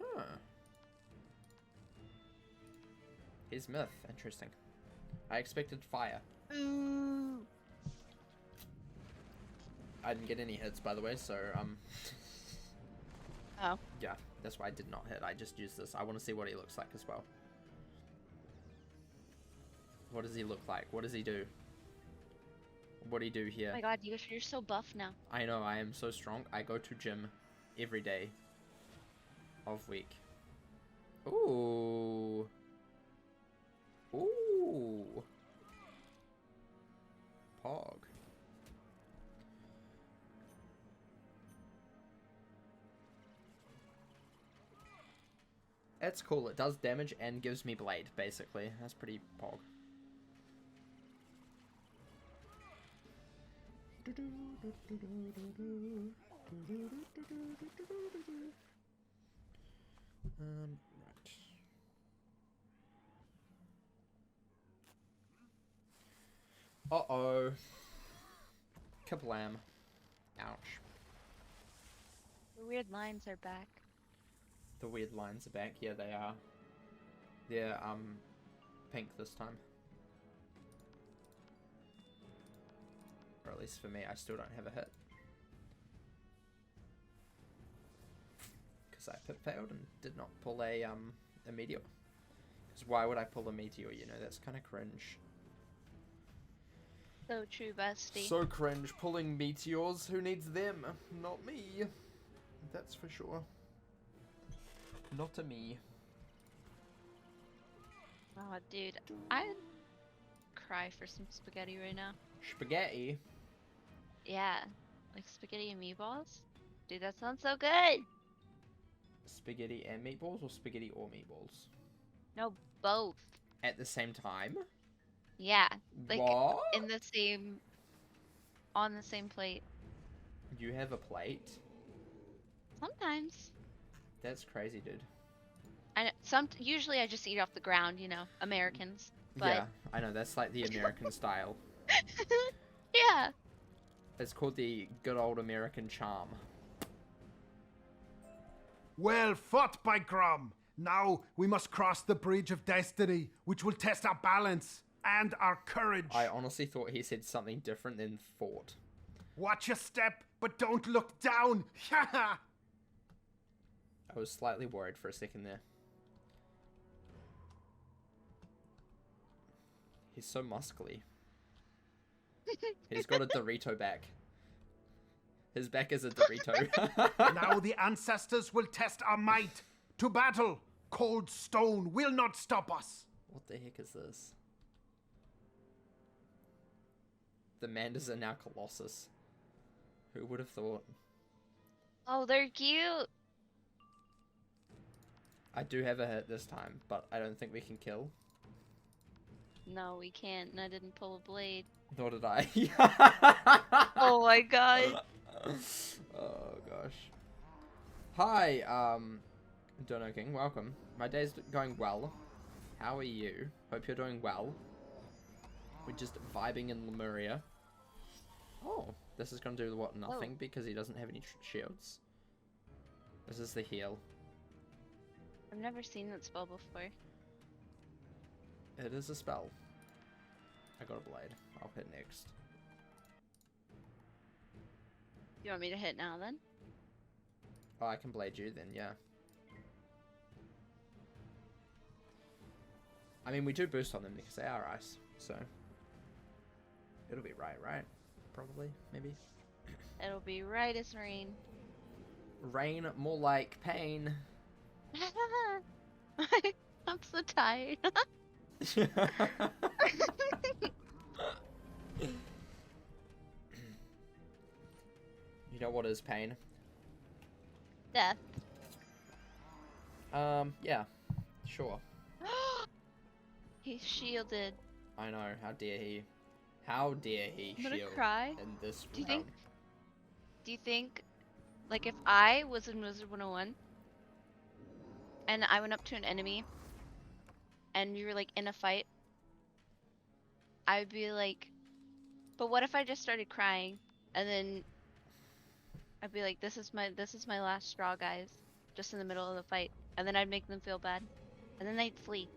Speaker 1: Huh. Here's myth. Interesting. I expected fire.
Speaker 4: Ooh.
Speaker 1: I didn't get any hits, by the way, so,
Speaker 4: Oh.
Speaker 1: yeah, that's why I did not hit. I just used this. I want to see what he looks like as well. What does he look like? What does he do? What do you do here?
Speaker 4: Oh my god, you're so buff now.
Speaker 1: I know, I am so strong. I go to gym every day of week. Ooh. Ooh. Pog. It's cool. It does damage and gives me blade, basically. That's pretty pog. Right. Uh-oh. Kablam. Ouch.
Speaker 4: The weird lines are back.
Speaker 1: The weird lines are back. Yeah, they are. They're, pink this time. Or at least for me, I still don't have a hit. Because I pit failed and did not pull a meteor. 'Cause why would I pull a meteor, you know? That's kind of cringe.
Speaker 4: So true, bestie.
Speaker 1: So cringe. Pulling meteors. Who needs them? Not me. That's for sure. Not a me.
Speaker 4: Oh, dude. I'd cry for some spaghetti right now.
Speaker 1: Spaghetti?
Speaker 4: Yeah. Like spaghetti and meatballs? Dude, that sounds so good!
Speaker 1: Spaghetti and meatballs, or spaghetti or meatballs?
Speaker 4: No, both.
Speaker 1: At the same time?
Speaker 4: Yeah. Like,
Speaker 1: what?
Speaker 4: in the same... On the same plate.
Speaker 1: You have a plate?
Speaker 4: Sometimes.
Speaker 1: That's crazy, dude.
Speaker 4: Usually I just eat off the ground, you know, Americans. But...
Speaker 1: Yeah, I know, that's like the American style.
Speaker 4: Yeah.
Speaker 1: It's called the good old American charm.
Speaker 5: Well fought, by Grom. Now we must cross the bridge of destiny, which will test our balance and our courage.
Speaker 1: I honestly thought he said something different than fought.
Speaker 5: Watch your step, but don't look down.
Speaker 1: I was slightly worried for a second there. He's so muscly. He's got a Dorito back. His back is a Dorito.
Speaker 5: Now the ancestors will test our might. To battle! Cold stone will not stop us!
Speaker 1: What the heck is this? The Manders are now Colossus. Who would have thought?
Speaker 4: Oh, they're cute!
Speaker 1: I do have a hit this time, but I don't think we can kill.
Speaker 4: No, we can't, and I didn't pull a blade.
Speaker 1: Nor did I.
Speaker 4: Oh my god.
Speaker 1: Oh gosh. Hi, Dono King, welcome. My day's going well. How are you? Hope you're doing well. We're just vibing in Lemuria. Oh, this is gonna do what? Nothing, because he doesn't have any shields. This is the heal.
Speaker 4: I've never seen that spell before.
Speaker 1: It is a spell. I got a blade. I'll hit next.
Speaker 4: You want me to hit now then?
Speaker 1: Oh, I can blade you then, yeah. I mean, we do boost on them because they are ice, so... It'll be right? Probably, maybe.
Speaker 4: It'll be right as rain.
Speaker 1: Rain, more like pain.
Speaker 4: I'm so tired.
Speaker 1: You know what is pain?
Speaker 4: Death.
Speaker 1: Yeah. Sure.
Speaker 4: He's shielded.
Speaker 1: I know, how dare he. How dare he
Speaker 4: I'm gonna
Speaker 1: shield
Speaker 4: cry.
Speaker 1: in this
Speaker 4: Do you
Speaker 1: round.
Speaker 4: think, like, if I was in Wizard101 and I went up to an enemy and we were like in a fight, I'd be like, but what if I just started crying and then I'd be like, this is my last straw, guys, just in the middle of the fight, and then I'd make them feel bad, and then they'd flee.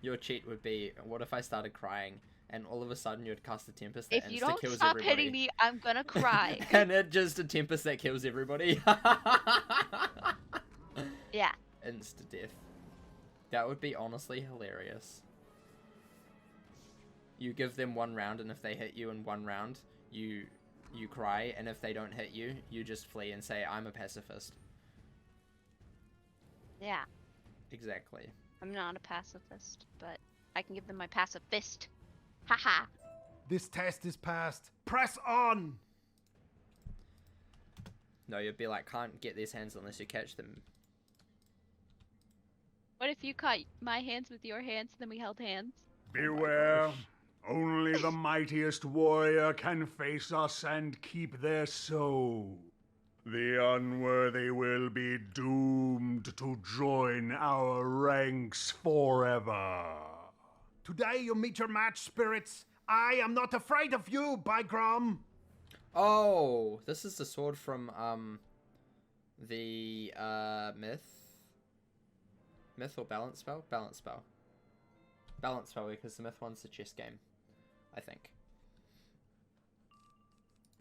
Speaker 1: Your cheat would be, what if I started crying and all of a sudden you'd cast a Tempest that
Speaker 4: If you don't
Speaker 1: kills
Speaker 4: stop
Speaker 1: everybody.
Speaker 4: hitting me, I'm gonna cry.
Speaker 1: And it just a Tempest that kills everybody.
Speaker 4: Yeah.
Speaker 1: Insta death. That would be honestly hilarious. You give them one round, and if they hit you in one round, you cry, and if they don't hit you, you just flee and say, I'm a pacifist.
Speaker 4: Yeah.
Speaker 1: Exactly.
Speaker 4: I'm not a pacifist, but I can give them my passive fist. Haha.
Speaker 5: This test is passed. Press on!
Speaker 1: No, you'd be like, can't get these hands unless you catch them.
Speaker 4: What if you caught my hands with your hands, and then we held hands?
Speaker 12: Beware. Only the mightiest warrior can face us and keep their soul. The unworthy will be doomed to join our ranks forever.
Speaker 5: Today you meet your match, spirits. I am not afraid of you, by Grom.
Speaker 1: Oh, this is the sword from, the, myth? Myth or balance spell? Balance spell. Balance spell, because the myth one's the chess game, I think.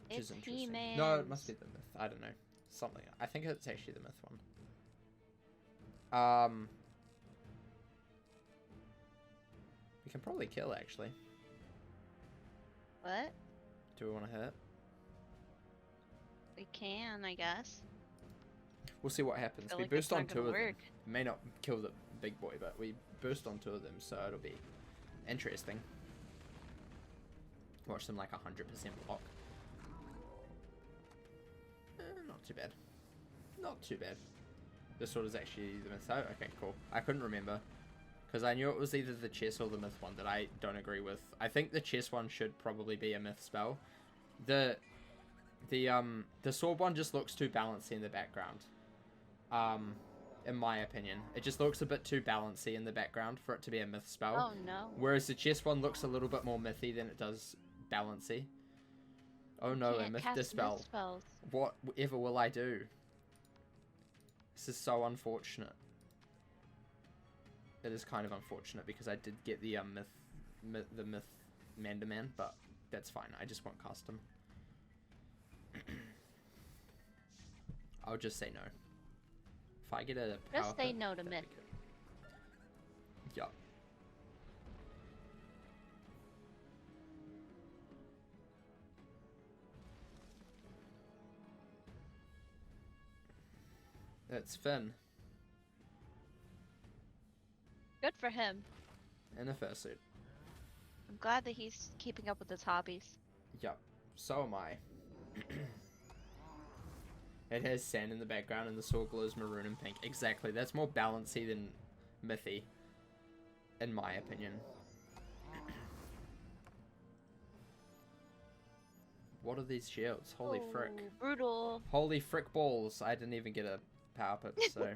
Speaker 1: Which is interesting.
Speaker 4: He-Man's.
Speaker 1: No, it must be the myth. I don't know. Something. I think it's actually the myth one. We can probably kill, actually.
Speaker 4: What?
Speaker 1: Do we want to hit?
Speaker 4: We can, I guess.
Speaker 1: We'll see what happens.
Speaker 4: Feel
Speaker 1: We
Speaker 4: like
Speaker 1: boost
Speaker 4: that's
Speaker 1: on
Speaker 4: not
Speaker 1: 2
Speaker 4: gonna
Speaker 1: of them.
Speaker 4: work.
Speaker 1: May not kill the big boy, but we boost on 2 of them, so it'll be interesting. Watch them like 100% block. Not too bad. Not too bad. This sword is actually the myth. Oh, okay, cool. I couldn't remember. Because I knew it was either the chess or the myth one that I don't agree with. I think the chess one should probably be a myth spell. The sword one just looks too balancy in the background. In my opinion. It just looks a bit too balancy in the background for it to be a myth spell.
Speaker 4: Oh no.
Speaker 1: Whereas the chess one looks a little bit more mythy than it does balancy. Oh no, a myth dispel.
Speaker 4: Myth spells.
Speaker 1: Whatever will I do? This is so unfortunate. It is kind of unfortunate because I did get the myth Mandaman, but that's fine. I just want custom. I'll just say no. If I get a power
Speaker 4: Just say
Speaker 1: pip,
Speaker 4: no to
Speaker 1: that'd
Speaker 4: myth.
Speaker 1: be good. Yup. That's Finn.
Speaker 4: Good for him.
Speaker 1: In a fursuit.
Speaker 4: I'm glad that he's keeping up with his hobbies.
Speaker 1: Yup. So am I. It has sand in the background and the sword glows maroon and pink. Exactly. That's more balancy than mythy. In my opinion. What are these shields? Holy frick.
Speaker 4: Brutal.
Speaker 1: Holy frick balls. I didn't even get a power pip, so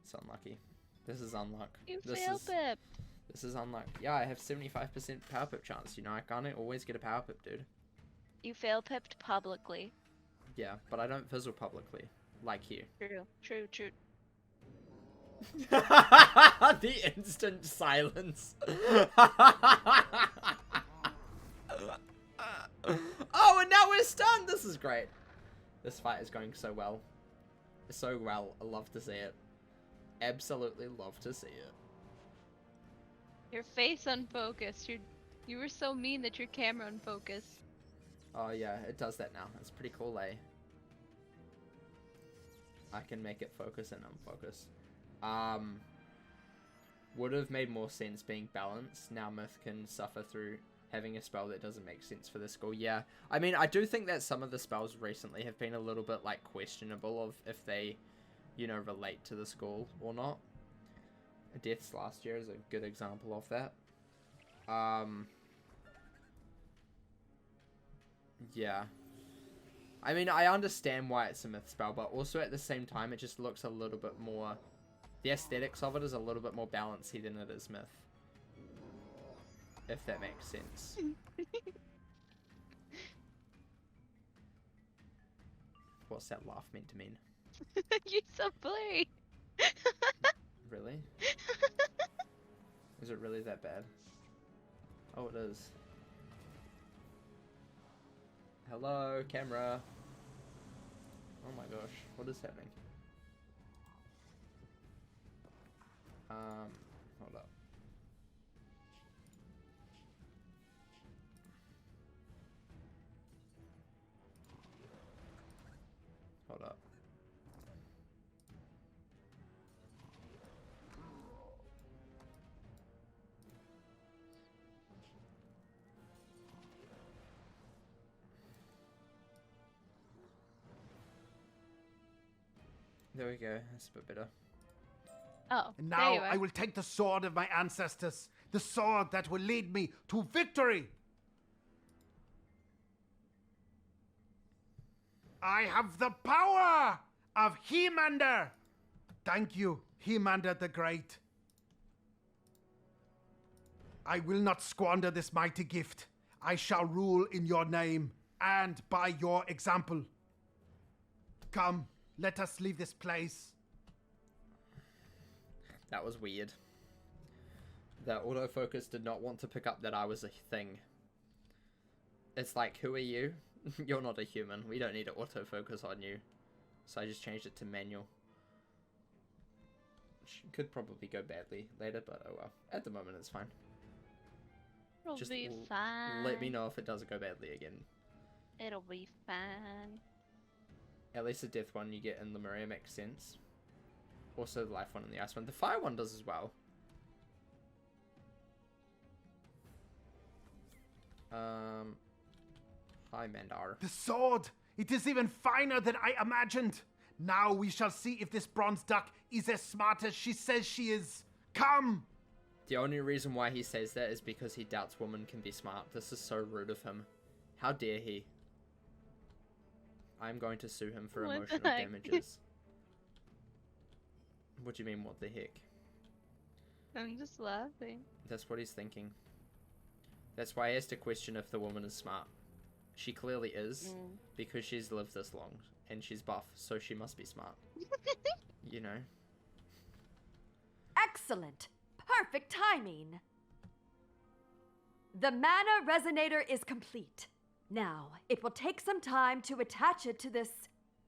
Speaker 1: it's unlucky. This is unluck.
Speaker 4: You failed pip.
Speaker 1: This is unluck. Yeah, I have 75% power pip chance. You know, I can't always get a power pip, dude.
Speaker 4: You fail pipped publicly.
Speaker 1: Yeah, but I don't fizzle publicly. Like you.
Speaker 4: True. True, true.
Speaker 1: The instant silence. Oh, and now we're stunned! This is great. This fight is going so well. So well. I love to see it. Absolutely love to see it.
Speaker 4: Your face unfocused. You were so mean that your camera unfocused.
Speaker 1: Oh yeah, it does that now. That's pretty cool, eh? I can make it focus and unfocus. Would have made more sense being balanced. Now Myth can suffer through having a spell that doesn't make sense for the school. Yeah, I mean, I do think that some of the spells recently have been a little bit, like, questionable of if they, you know, relate to the school or not. Deaths last year is a good example of that. Yeah. I mean, I understand why it's a myth spell, but also at the same time, it just looks a little bit more... The aesthetics of it is a little bit more balancy than it is myth. If that makes sense. What's that laugh meant to mean?
Speaker 4: You're so blurry.
Speaker 1: Really? Is it really that bad? Oh, it is. Hello, camera. Oh my gosh, what is happening? Hold up. Hold up. There we go, that's a bit better.
Speaker 4: Oh,
Speaker 9: And
Speaker 4: there
Speaker 9: now
Speaker 4: you are.
Speaker 9: I will take the sword of my ancestors, the sword that will lead me to victory. I have the power of He-Mander. Thank you, He-Mander the Great. I will not squander this mighty gift. I shall rule in your name and by your example. Come, let us leave this place.
Speaker 1: That was weird. The autofocus did not want to pick up that I was a thing. It's like, who are you? You're not a human. We don't need to autofocus on you. So I just changed it to manual. which could probably go badly later, but oh well. At the moment, it's fine.
Speaker 4: It'll
Speaker 1: Just
Speaker 4: be fine.
Speaker 1: let me know if it does go badly again.
Speaker 4: It'll be fine.
Speaker 1: At least the death one you get in Lemuria makes sense. Also the life one and the ice one. The fire one does as well. Hi, Mandar.
Speaker 9: The sword! It is even finer than I imagined! Now we shall see if this bronze duck is as smart as she says she is. Come!
Speaker 1: The only reason why he says that is because he doubts women can be smart. This is so rude of him. How dare he? I'm going to sue him for
Speaker 4: What the
Speaker 1: emotional
Speaker 4: heck?
Speaker 1: damages. What do you mean, what the heck?
Speaker 4: I'm just laughing.
Speaker 1: That's what he's thinking. That's why he has to question if the woman is smart. She clearly is, because she's lived this long, and she's buff, so she must be smart. You know?
Speaker 2: Excellent! Perfect timing! The mana resonator is complete. Now, it will take some time to attach it to this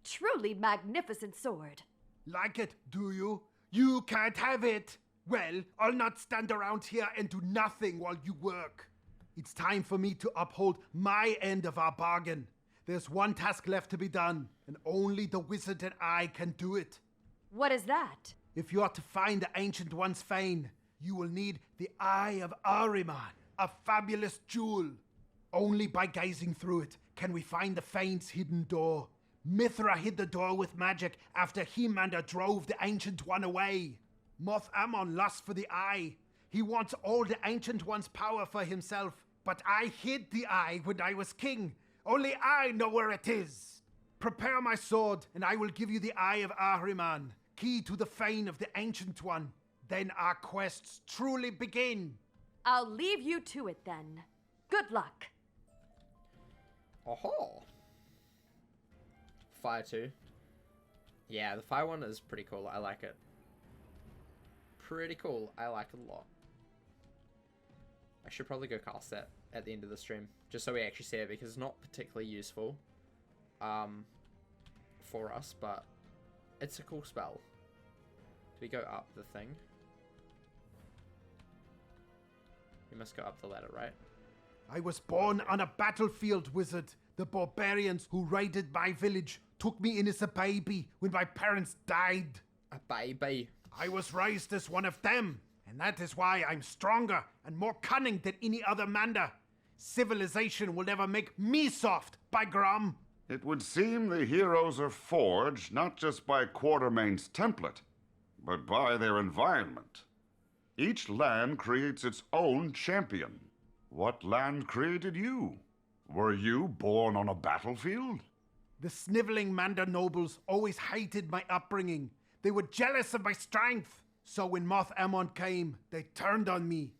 Speaker 2: truly magnificent sword.
Speaker 9: Like it, do you? You can't have it! Well, I'll not stand around here and do nothing while you work. It's time for me to uphold my end of our bargain. There's one task left to be done, and only the wizard and I can do it.
Speaker 2: What is that?
Speaker 9: If you are to find the Ancient One's fane, you will need the Eye of Ahriman, a fabulous jewel. Only by gazing through it can we find the fane's hidden door. Mithra hid the door with magic after He-Mander drove the Ancient One away. Moth Ammon lusts for the eye. He wants all the Ancient One's power for himself, but I hid the eye when I was king. Only I know where it is. Prepare my sword, and I will give you the Eye of Ahriman, key to the fane of the Ancient One. Then our quests truly begin.
Speaker 2: I'll leave you to it then. Good luck.
Speaker 1: Oh. Fire 2. Yeah, the fire one is pretty cool. I like it. Pretty cool. I like it a lot. I should probably go cast that at the end of the stream, just so we actually see it, because it's not particularly useful for us, but it's a cool spell. Do we go up the thing? We must go up the ladder, right?
Speaker 9: I was born on a battlefield, wizard. The barbarians who raided my village took me in as a baby when my parents died.
Speaker 1: A baby.
Speaker 9: I was raised as one of them, and that is why I'm stronger and more cunning than any other Manda. Civilization will never make me soft, by Grom.
Speaker 3: It would seem the heroes are forged not just by Quartermain's template, but by their environment. Each land creates its own champion. What land created you? Were you born on a battlefield?
Speaker 9: The sniveling Manda nobles always hated my upbringing. They were jealous of my strength. So when Moth Ammon came, they turned on me.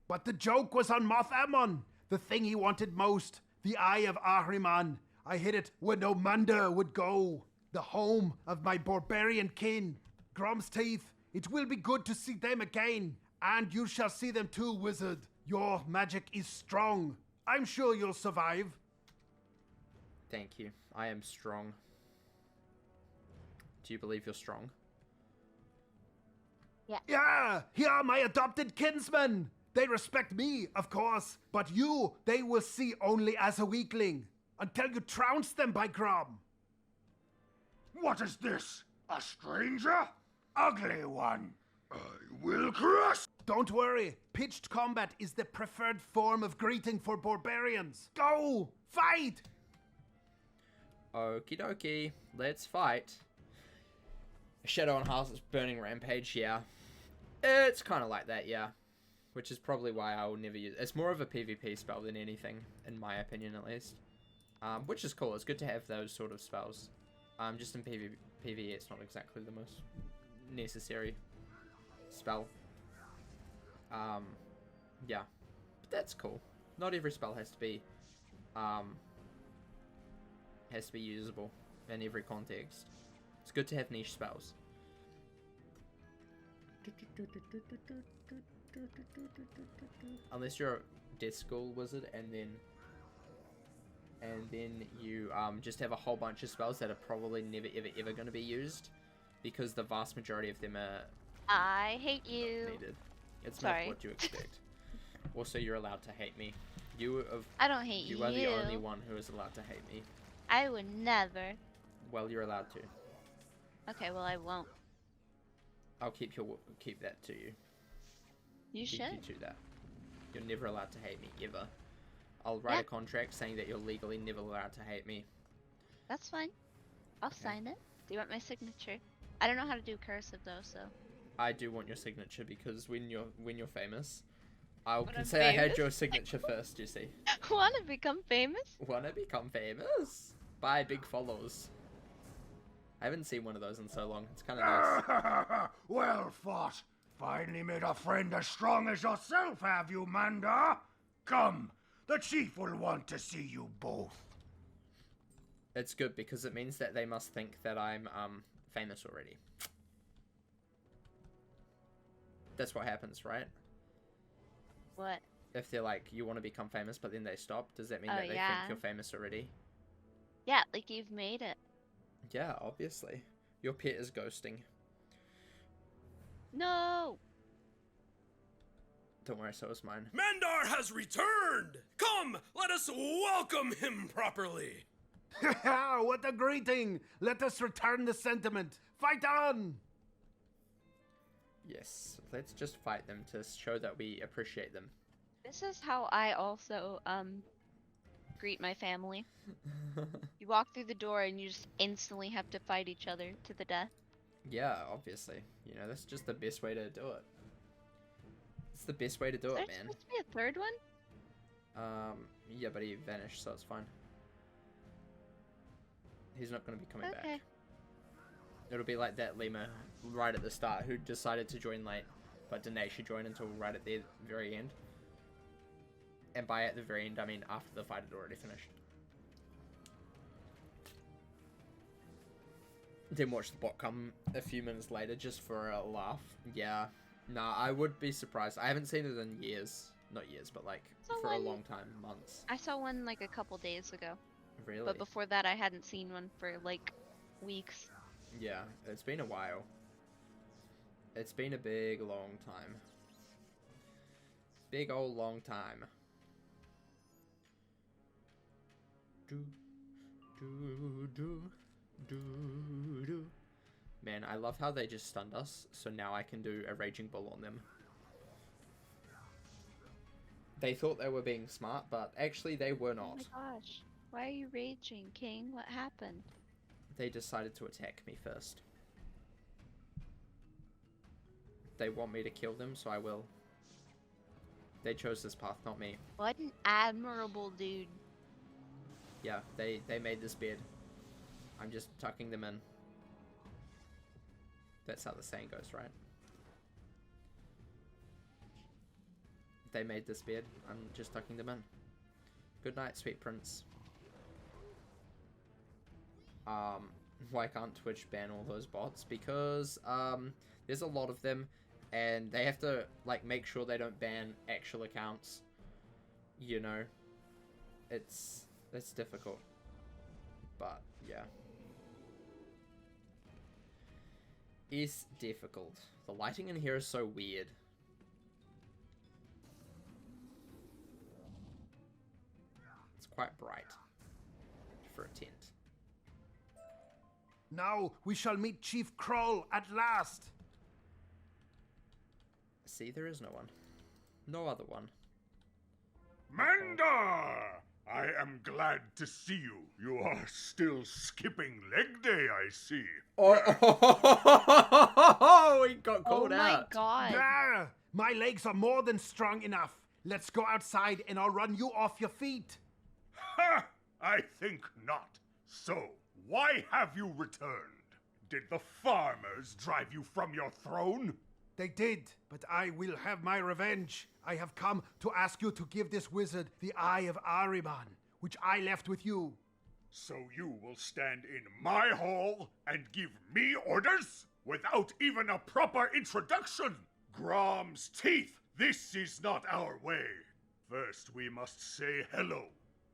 Speaker 9: But the joke was on Moth Ammon, the thing he wanted most, the Eye of Ahriman. I hid it where no Manda would go, the home of my barbarian kin. Grom's teeth, it will be good to see them again, and you shall see them too, wizard. Your magic is strong. I'm sure you'll survive.
Speaker 1: Thank you. I am strong. Do you believe you're strong?
Speaker 4: Yeah.
Speaker 9: Yeah, here are my adopted kinsmen. They respect me, of course, but you, they will see only as a weakling, until you trounce them, by Grom.
Speaker 12: What is this? A stranger? Ugly one. I will crush.
Speaker 9: Don't worry, pitched combat is the preferred form of greeting for barbarians. Go, fight!
Speaker 1: Okie dokie, let's fight. Shadow on Hearth's Burning Rampage, yeah. It's kind of like that, yeah. Which is probably why I will never use it. It's more of a PvP spell than anything, in my opinion at least. Which is cool, it's good to have those sort of spells. Just in PvE, it's not exactly the most necessary spell. Yeah. But that's cool. Not every spell has to be usable in every context. It's good to have niche spells. Unless you're a Death School wizard and then you just have a whole bunch of spells that are probably never ever going to be used, because the vast majority of them are
Speaker 4: I hate you.
Speaker 1: Needed. It's
Speaker 4: Sorry.
Speaker 1: not what you expect. Also, you're allowed to hate me. You
Speaker 4: I don't hate you.
Speaker 1: You are the only one who is allowed to hate me.
Speaker 4: I would never.
Speaker 1: Well, you're allowed to.
Speaker 4: Okay, well I won't.
Speaker 1: I'll keep that to you.
Speaker 4: You
Speaker 1: Keep
Speaker 4: should.
Speaker 1: you to that. You're never allowed to hate me ever. I'll write a contract saying that you're legally never allowed to hate me.
Speaker 4: That's fine. I'll sign it. Do you want my signature? I don't know how to do cursive though, so.
Speaker 1: I do want your signature because when you're famous, I
Speaker 4: When
Speaker 1: can
Speaker 4: I'm
Speaker 1: say I had
Speaker 4: famous?
Speaker 1: your signature first. You see.
Speaker 4: Wanna become famous?
Speaker 1: Wanna become famous? Buy big follows. I haven't seen one of those in so long. It's kind of nice.
Speaker 12: Well fought. Finally made a friend as strong as yourself, have you, Manda? Come, the chief will want to see you both.
Speaker 1: It's good because it means that they must think that I'm famous already. That's what happens, right?
Speaker 4: What?
Speaker 1: If they're like, you want to become famous, but then they stop, does that mean
Speaker 4: Oh,
Speaker 1: that they
Speaker 4: yeah.
Speaker 1: think you're famous already?
Speaker 4: Yeah, like you've made it.
Speaker 1: Yeah, obviously. Your pet is ghosting.
Speaker 4: No!
Speaker 1: Don't worry, so is mine.
Speaker 11: Mandar has returned! Come, let us welcome him properly!
Speaker 9: What a greeting! Let us return the sentiment. Fight on!
Speaker 1: Yes, let's just fight them to show that we appreciate them.
Speaker 4: This is how I also, greet my family. You walk through the door and you just instantly have to fight each other to the death.
Speaker 1: Yeah, obviously. You know, that's just the best way to do it. It's the best way to do it,
Speaker 4: There's
Speaker 1: man.
Speaker 4: supposed to be a third one?
Speaker 1: Yeah, but he vanished, so it's fine. He's not going to be coming back. It'll be like that lemur right at the start who decided to join late, but didn't actually join until right at the very end. And by at the very end, I mean after the fight had already finished. Then watch the bot come a few minutes later just for a laugh. Yeah. Nah, I would be surprised. I haven't seen it in years. Not years, but like for a long time. Months.
Speaker 4: I saw one like a couple days ago.
Speaker 1: Really?
Speaker 4: But before that I hadn't seen one for like weeks.
Speaker 1: Yeah, it's been a while. It's been a big, long time. Big old long time. Do, do, do, do, do. Man, I love how they just stunned us, so now I can do a Raging Bull on them. They thought they were being smart, but actually they were not.
Speaker 4: Oh my gosh. Why are you raging, King? What happened?
Speaker 1: They decided to attack me first. They want me to kill them, so I will. They chose this path, not me.
Speaker 4: What an admirable dude.
Speaker 1: Yeah, they made this bed. I'm just tucking them in. That's how the saying goes, right? They made this bed. I'm just tucking them in. Good night, sweet prince. Why can't Twitch ban all those bots? Because there's a lot of them, and they have to like make sure they don't ban actual accounts. You know, it's difficult, but yeah, it's difficult. The lighting in here is so weird. It's quite bright for a tent.
Speaker 9: Now we shall meet Chief Kroll at last.
Speaker 1: See, there is no one. No other one.
Speaker 12: Mandar! I am glad to see you. You are still skipping leg day, I see.
Speaker 1: Oh, he got called out.
Speaker 4: God.
Speaker 9: Yeah, my legs are more than strong enough. Let's go outside and I'll run you off your feet.
Speaker 12: Ha! I think not. So, why have you returned? Did the farmers drive you from your throne?
Speaker 9: They did, but I will have my revenge. I have come to ask you to give this wizard the Eye of Ahriman, which I left with you.
Speaker 12: So you will stand in my hall and give me orders? Without even a proper introduction? Grom's teeth, this is not our way. First we must say hello.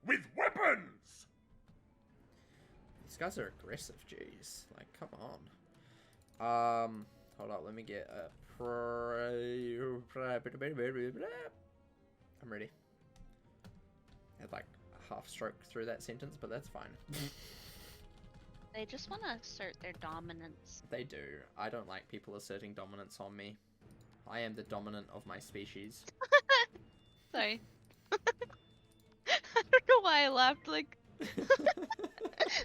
Speaker 12: With weapons!
Speaker 1: These guys are aggressive, jeez. Like, come on. Hold on, let me get a I'm ready. Had like a half stroke through that sentence, but that's fine.
Speaker 4: They just want to assert their dominance.
Speaker 1: They do. I don't like people asserting dominance on me. I am the dominant of my species.
Speaker 4: Sorry. I don't know why I laughed like...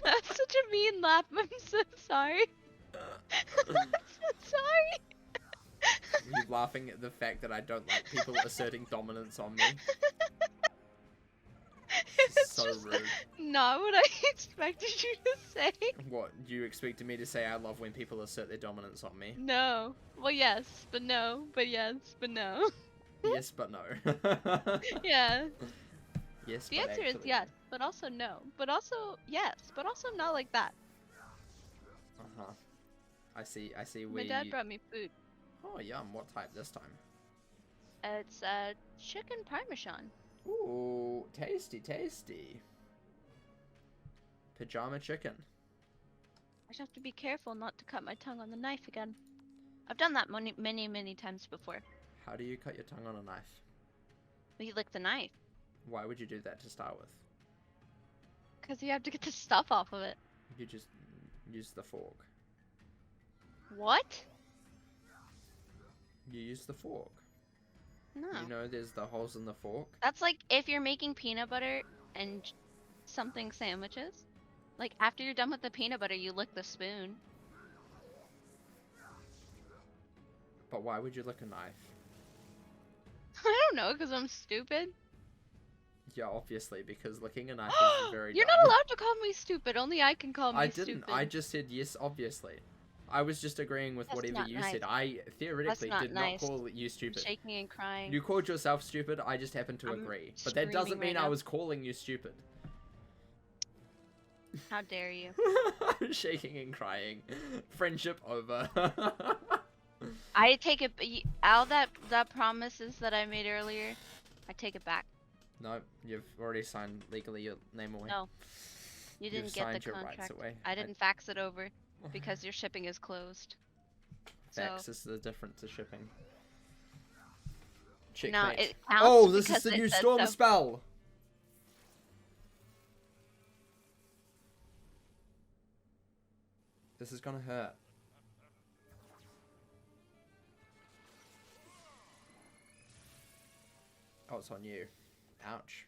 Speaker 4: That's such a mean laugh. I'm so sorry. I'm so sorry.
Speaker 1: You laughing at the fact that I don't like people asserting dominance on me?
Speaker 4: It's
Speaker 1: So
Speaker 4: just
Speaker 1: rude.
Speaker 4: not what I expected you to say.
Speaker 1: What, you expected me to say I love when people assert their dominance on me?
Speaker 4: No. Well, yes, but no. But yes, but no.
Speaker 1: Yes, but no.
Speaker 4: Yeah.
Speaker 1: Yes,
Speaker 4: The
Speaker 1: but
Speaker 4: answer is
Speaker 1: actually.
Speaker 4: yes, but also no. But also yes, but also not like that.
Speaker 1: Uh-huh. I see
Speaker 4: My
Speaker 1: where
Speaker 4: dad
Speaker 1: you...
Speaker 4: brought me food.
Speaker 1: Oh, yum. What type this time?
Speaker 4: It's chicken parmesan.
Speaker 1: Ooh, tasty, tasty. Pajama chicken.
Speaker 4: I just have to be careful not to cut my tongue on the knife again. I've done that many times before.
Speaker 1: How do you cut your tongue on a knife?
Speaker 4: You lick the knife.
Speaker 1: Why would you do that to start with?
Speaker 4: Because you have to get the stuff off of it.
Speaker 1: You just use the fork.
Speaker 4: What?
Speaker 1: You use the fork.
Speaker 4: No.
Speaker 1: You know there's the holes in the fork?
Speaker 4: That's like if you're making peanut butter and something sandwiches. Like after you're done with the peanut butter, you lick the spoon.
Speaker 1: But why would you lick a knife?
Speaker 4: I don't know, because I'm stupid.
Speaker 1: Yeah, obviously, because licking a knife is very
Speaker 4: You're
Speaker 1: dumb.
Speaker 4: not allowed to call me stupid. Only I can call me
Speaker 1: I didn't.
Speaker 4: stupid.
Speaker 1: I just said yes, obviously. I was just agreeing with
Speaker 4: That's
Speaker 1: whatever
Speaker 4: not
Speaker 1: you
Speaker 4: nice.
Speaker 1: said. I theoretically
Speaker 4: That's not
Speaker 1: did
Speaker 4: nice.
Speaker 1: not call you stupid.
Speaker 4: Shaking and crying.
Speaker 1: You called yourself stupid, I just happened to
Speaker 4: I'm
Speaker 1: agree. But that doesn't
Speaker 4: screaming
Speaker 1: mean
Speaker 4: right
Speaker 1: I
Speaker 4: now.
Speaker 1: was calling you stupid.
Speaker 4: How dare you?
Speaker 1: I'm shaking and crying. Friendship over.
Speaker 4: I take it. All that promises that I made earlier, I take it back.
Speaker 1: No, you've already signed legally your name away.
Speaker 4: No, you didn't
Speaker 1: You've
Speaker 4: get the
Speaker 1: signed your
Speaker 4: contract.
Speaker 1: rights away.
Speaker 4: I didn't fax it over because your shipping is closed.
Speaker 1: Fax
Speaker 4: So
Speaker 1: is the difference to shipping.
Speaker 4: no,
Speaker 1: Checkmate.
Speaker 4: it counts.
Speaker 1: Oh, this is
Speaker 4: because
Speaker 1: the
Speaker 4: it
Speaker 1: new
Speaker 4: said
Speaker 1: storm
Speaker 4: so.
Speaker 1: spell. This is gonna hurt. Oh, it's on you. Ouch.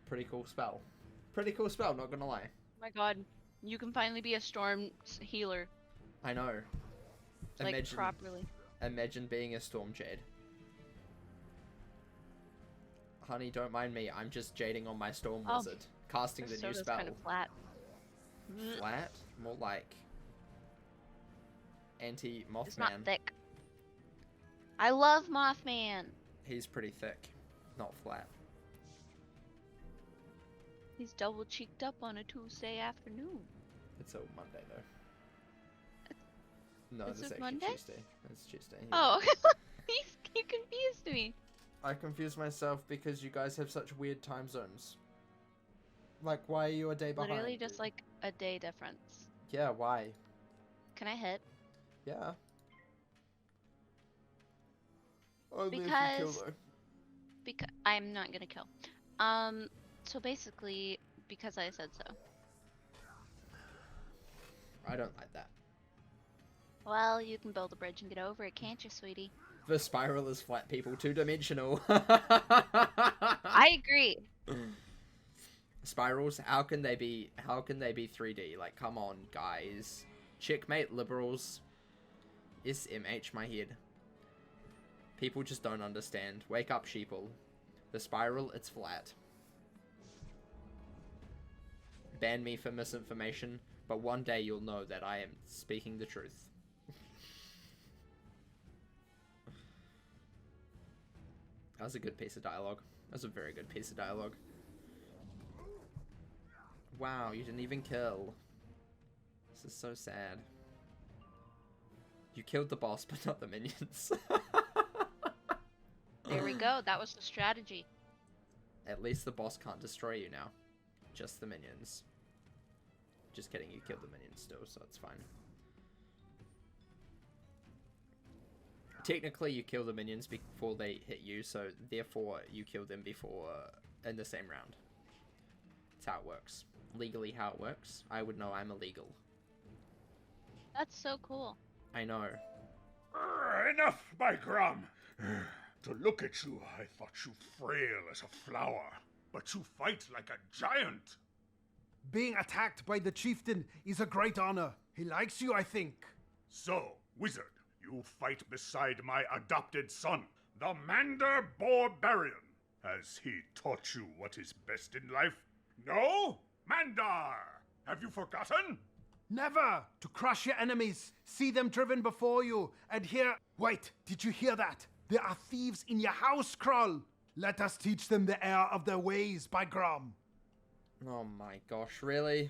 Speaker 1: Pretty cool spell. Pretty cool spell, not gonna lie.
Speaker 4: Oh my god, you can finally be a storm healer,
Speaker 1: I know.
Speaker 4: like properly.
Speaker 1: Imagine being a storm jade. Honey, don't mind me. I'm just jading on my storm
Speaker 4: Oh,
Speaker 1: wizard, casting the new
Speaker 4: Soda's
Speaker 1: spell.
Speaker 4: kind of flat.
Speaker 1: Flat? More like anti-Mothman.
Speaker 4: It's not thick. I love Mothman.
Speaker 1: He's pretty thick, not flat.
Speaker 4: He's double cheeked up on a Tuesday afternoon.
Speaker 1: It's a Monday though. No,
Speaker 4: Is
Speaker 1: it's
Speaker 4: it
Speaker 1: actually
Speaker 4: Monday?
Speaker 1: Tuesday. It's Tuesday. yeah.
Speaker 4: Oh, you confused me.
Speaker 1: I confuse myself because you guys have such weird time zones. Like, why are you a day behind?
Speaker 4: Literally just like a day difference.
Speaker 1: Yeah, why?
Speaker 4: Can I hit?
Speaker 1: Yeah. Only if you kill,
Speaker 4: Because
Speaker 1: though.
Speaker 4: because I'm not gonna kill. So basically, because I said so.
Speaker 1: I don't like that.
Speaker 4: Well, you can build a bridge and get over it, can't you, sweetie?
Speaker 1: The spiral is flat, people. Two-dimensional.
Speaker 4: I agree.
Speaker 1: Spirals, how can they be 3D? Like, come on, guys. Checkmate, liberals. SMH, my head. People just don't understand. Wake up, sheeple. The spiral, it's flat. Ban me for misinformation, but one day you'll know that I am speaking the truth. That was a good piece of dialogue. That was a very good piece of dialogue. Wow, you didn't even kill. This is so sad. You killed the boss, but not the minions.
Speaker 4: There we go. That was the strategy.
Speaker 1: At least the boss can't destroy you now. just the minions. Just kidding, you killed the minions still, so it's fine. Technically, you kill the minions before they hit you, so therefore you kill them before in the same round. That's how it works. Legally, how it works. I would know I'm illegal.
Speaker 4: That's so cool.
Speaker 1: I know.
Speaker 12: Enough, by Grom! To look at you, I thought you frail as a flower, but you fight like a giant.
Speaker 9: Being attacked by the chieftain is a great honor. He likes you, I think.
Speaker 12: So, wizard, you fight beside my adopted son, the Mander Barbarian. Has he taught you what is best in life? No? Mandar! Have you forgotten?
Speaker 9: Never! To crush your enemies, see them driven before you, and hear... Wait, did you hear that? There are thieves in your house, Krull! Let us teach them the error of their ways, by Grom.
Speaker 1: Oh my gosh, really?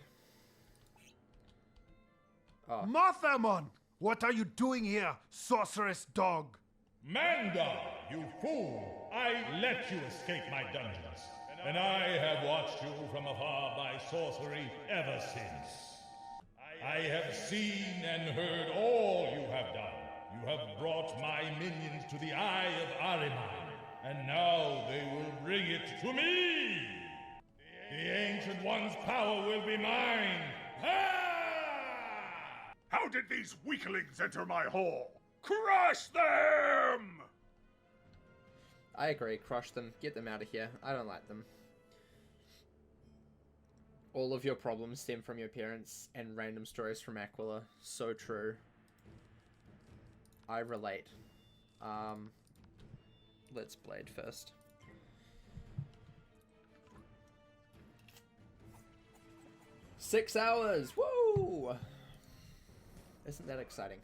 Speaker 1: Oh.
Speaker 9: Marthamon! What are you doing here, sorceress dog?
Speaker 8: Mandar, you fool! I let you escape my dungeons, and I have watched you from afar by sorcery ever since. I have seen and heard all you have done. You have brought my minions to the Eye of Ahriman, and now they will bring it to me! The Ancient One's power will be mine! Ha!
Speaker 12: How did these weaklings enter my hall? Crush them!
Speaker 1: I agree, crush them, get them out of here. I don't like them. All of your problems stem from your parents and random stories from Aquila. So true. I relate. Let's blade first. Six hours! Woo! Isn't that exciting?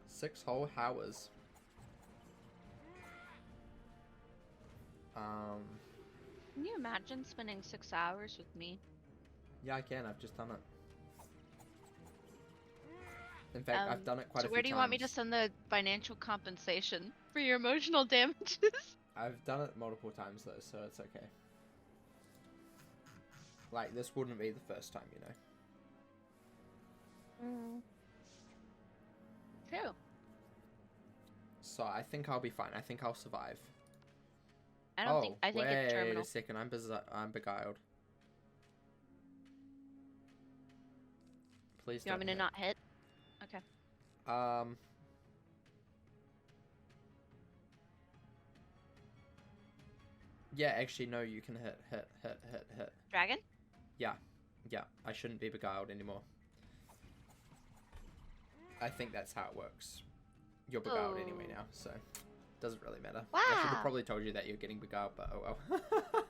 Speaker 1: 6 whole hours.
Speaker 4: Can you imagine spending 6 hours with me?
Speaker 1: Yeah, I can. I've just done it. In fact, I've done it quite a few times.
Speaker 4: So where do you want me to send the financial compensation for your emotional damages?
Speaker 1: I've done it multiple times though, so it's okay. Like, this wouldn't be the first time, you know.
Speaker 4: True.
Speaker 1: So I think I'll be fine. I think I'll survive.
Speaker 4: I don't think. I think it's terminal.
Speaker 1: Wait a second. I'm beguiled. Please.
Speaker 4: You want me to not hit? Okay.
Speaker 1: Yeah, actually, no. You can hit.
Speaker 4: Dragon?
Speaker 1: Yeah. I shouldn't be beguiled anymore. I think that's how it works. You're beguiled anyway now, so doesn't really matter.
Speaker 4: Wow.
Speaker 1: I should have probably told you that you're getting beguiled, but oh well.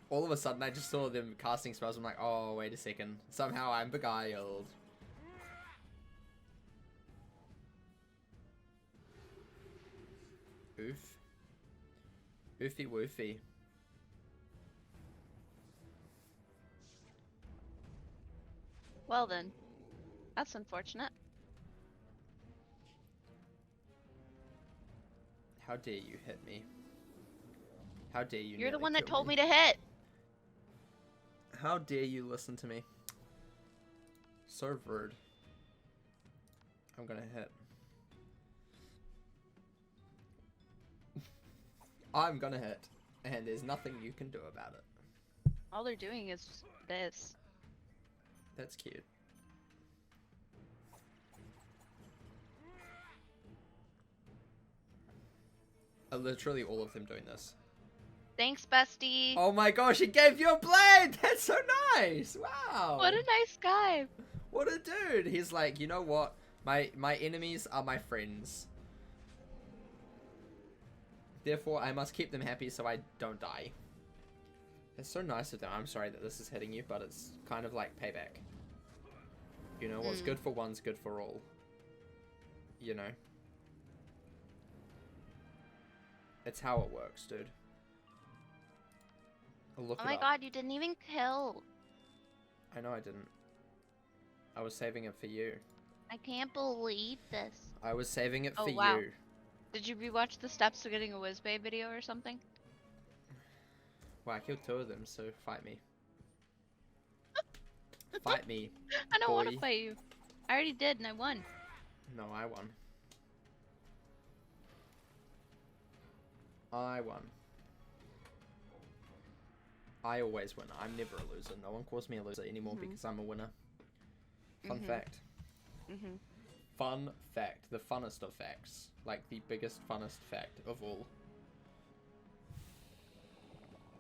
Speaker 1: All of a sudden, I just saw them casting spells. I'm like, oh, wait a second. Somehow I'm beguiled. Oof. Oofy woofy.
Speaker 4: Well then, that's unfortunate.
Speaker 1: How dare you hit me? How dare you?
Speaker 4: You're the one that
Speaker 1: kill
Speaker 4: told me to hit.
Speaker 1: How dare you listen to me? So rude. I'm gonna hit. I'm gonna hit, and there's nothing you can do about it.
Speaker 4: All they're doing is this.
Speaker 1: That's cute. Literally all of them doing this.
Speaker 4: Thanks, bestie.
Speaker 1: Oh my gosh, he gave you a blade! That's so nice! Wow!
Speaker 4: What a nice guy.
Speaker 1: What a dude! He's like, you know what? My enemies are my friends. Therefore, I must keep them happy so I don't die. It's so nice of them. I'm sorry that this is hitting you, but it's kind of like payback. You know, what's good for one's good for all. You know? It's how it works, dude. Look
Speaker 4: Oh my god, you didn't even kill.
Speaker 1: I know I didn't. I was saving it for you.
Speaker 4: I can't believe this.
Speaker 1: I was saving it for
Speaker 4: wow.
Speaker 1: you.
Speaker 4: Did you rewatch the steps to getting a Whizbay video or something?
Speaker 1: Well, I killed 2 of them, so fight me. Fight me.
Speaker 4: I don't want to
Speaker 1: boy.
Speaker 4: fight you. I already did, and I won.
Speaker 1: No, I won. I won. I always win. I'm never a loser. No one calls me a loser anymore because I'm a winner. Fun fact. Fun fact. The funnest of facts. Like the biggest, funnest fact of all.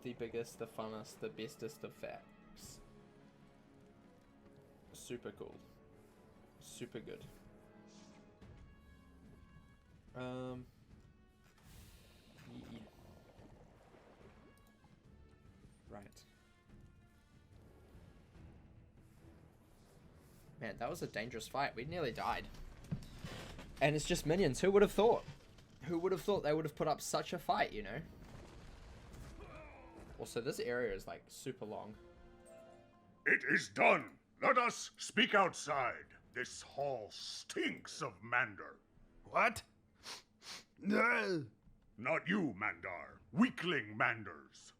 Speaker 1: The biggest, the funnest, the bestest of facts. Super cool. Super good. Yeah. Right. Man, that was a dangerous fight. We nearly died. And it's just minions. Who would have thought? Who would have thought they would have put up such a fight, you know? Also, this area is like super long.
Speaker 12: It is done. Let us speak outside. This hall stinks of Mandor.
Speaker 9: What? No.
Speaker 12: Not you, Mandar. Weakling Manders.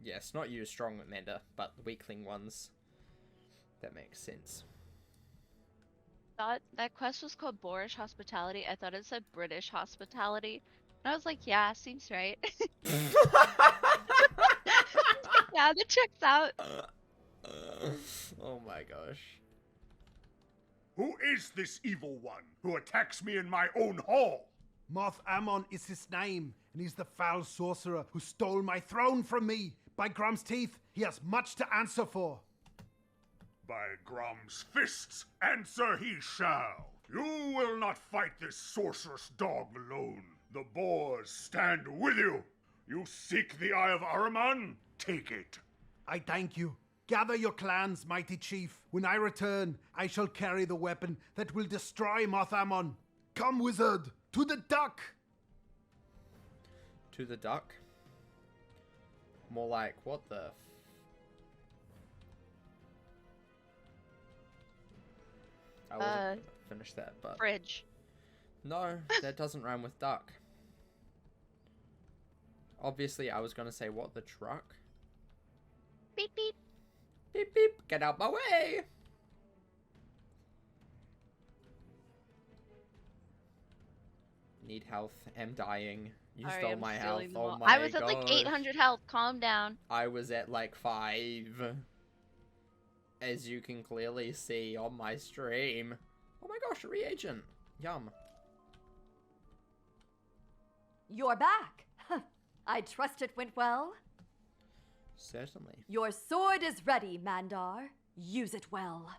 Speaker 1: Yes, not you, strong Amanda, but the weakling ones. That makes sense.
Speaker 4: Thought that quest was called Boorish Hospitality. I thought it said British Hospitality. And I was like, yeah, seems right. Yeah, that checks out.
Speaker 1: Oh my gosh.
Speaker 12: Who is this evil one who attacks me in my own hall?
Speaker 9: Moth Ammon is his name, and he's the foul sorcerer who stole my throne from me. By Grom's teeth, he has much to answer for.
Speaker 12: By Grom's fists, answer he shall. You will not fight this sorceress dog alone. The boars stand with you. You seek the Eye of Ahriman? Take it.
Speaker 9: I thank you. Gather your clans, mighty chief. When I return, I shall carry the weapon that will destroy Moth Ammon. Come, wizard, to the duck!
Speaker 1: To the duck? More like, what the I wasn't gonna finish that, but...
Speaker 4: Fridge.
Speaker 1: No, that doesn't rhyme with duck. Obviously, I was gonna say, what the truck?
Speaker 4: Beep beep.
Speaker 1: Beep beep, get out my way! Need health, am dying. You
Speaker 4: Sorry,
Speaker 1: stole
Speaker 4: I'm
Speaker 1: my health,
Speaker 4: stealing
Speaker 1: oh
Speaker 4: them
Speaker 1: my
Speaker 4: all. I was at
Speaker 1: gosh.
Speaker 4: like 800 health, calm down.
Speaker 1: I was at like 5. As you can clearly see on my stream. Oh my gosh, a reagent. Yum.
Speaker 2: You're back. I trust it went well.
Speaker 1: Certainly.
Speaker 2: Your sword is ready, Mandar. Use it well.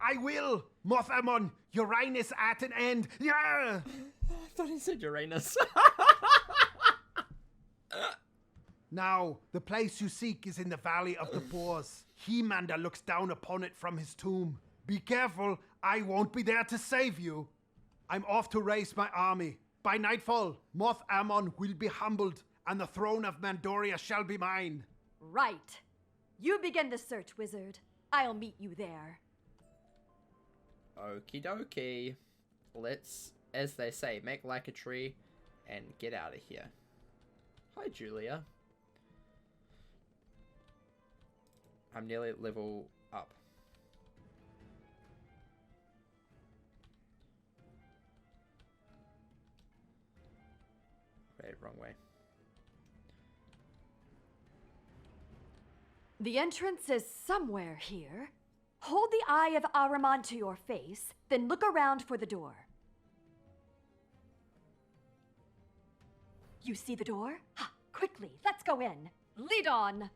Speaker 9: I will! Moth Ammon, your reign is at an end. Yeah!
Speaker 1: I thought he said Uranus.
Speaker 9: Now, the place you seek is in the Valley of the Boars. He-Manda looks down upon it from his tomb. Be careful, I won't be there to save you. I'm off to raise my army. By nightfall, Moth Ammon will be humbled, and the throne of Mandoria shall be mine.
Speaker 2: Right. You begin the search, wizard. I'll meet you there.
Speaker 1: Okie dokie. Let's, as they say, make like a tree and get out of here. Hi, Julia. I'm nearly at level up. Wait, wrong way.
Speaker 2: The entrance is somewhere here. Hold the Eye of Ahriman to your face, then look around for the door. You see the door? Ha, quickly, let's go in. Lead on.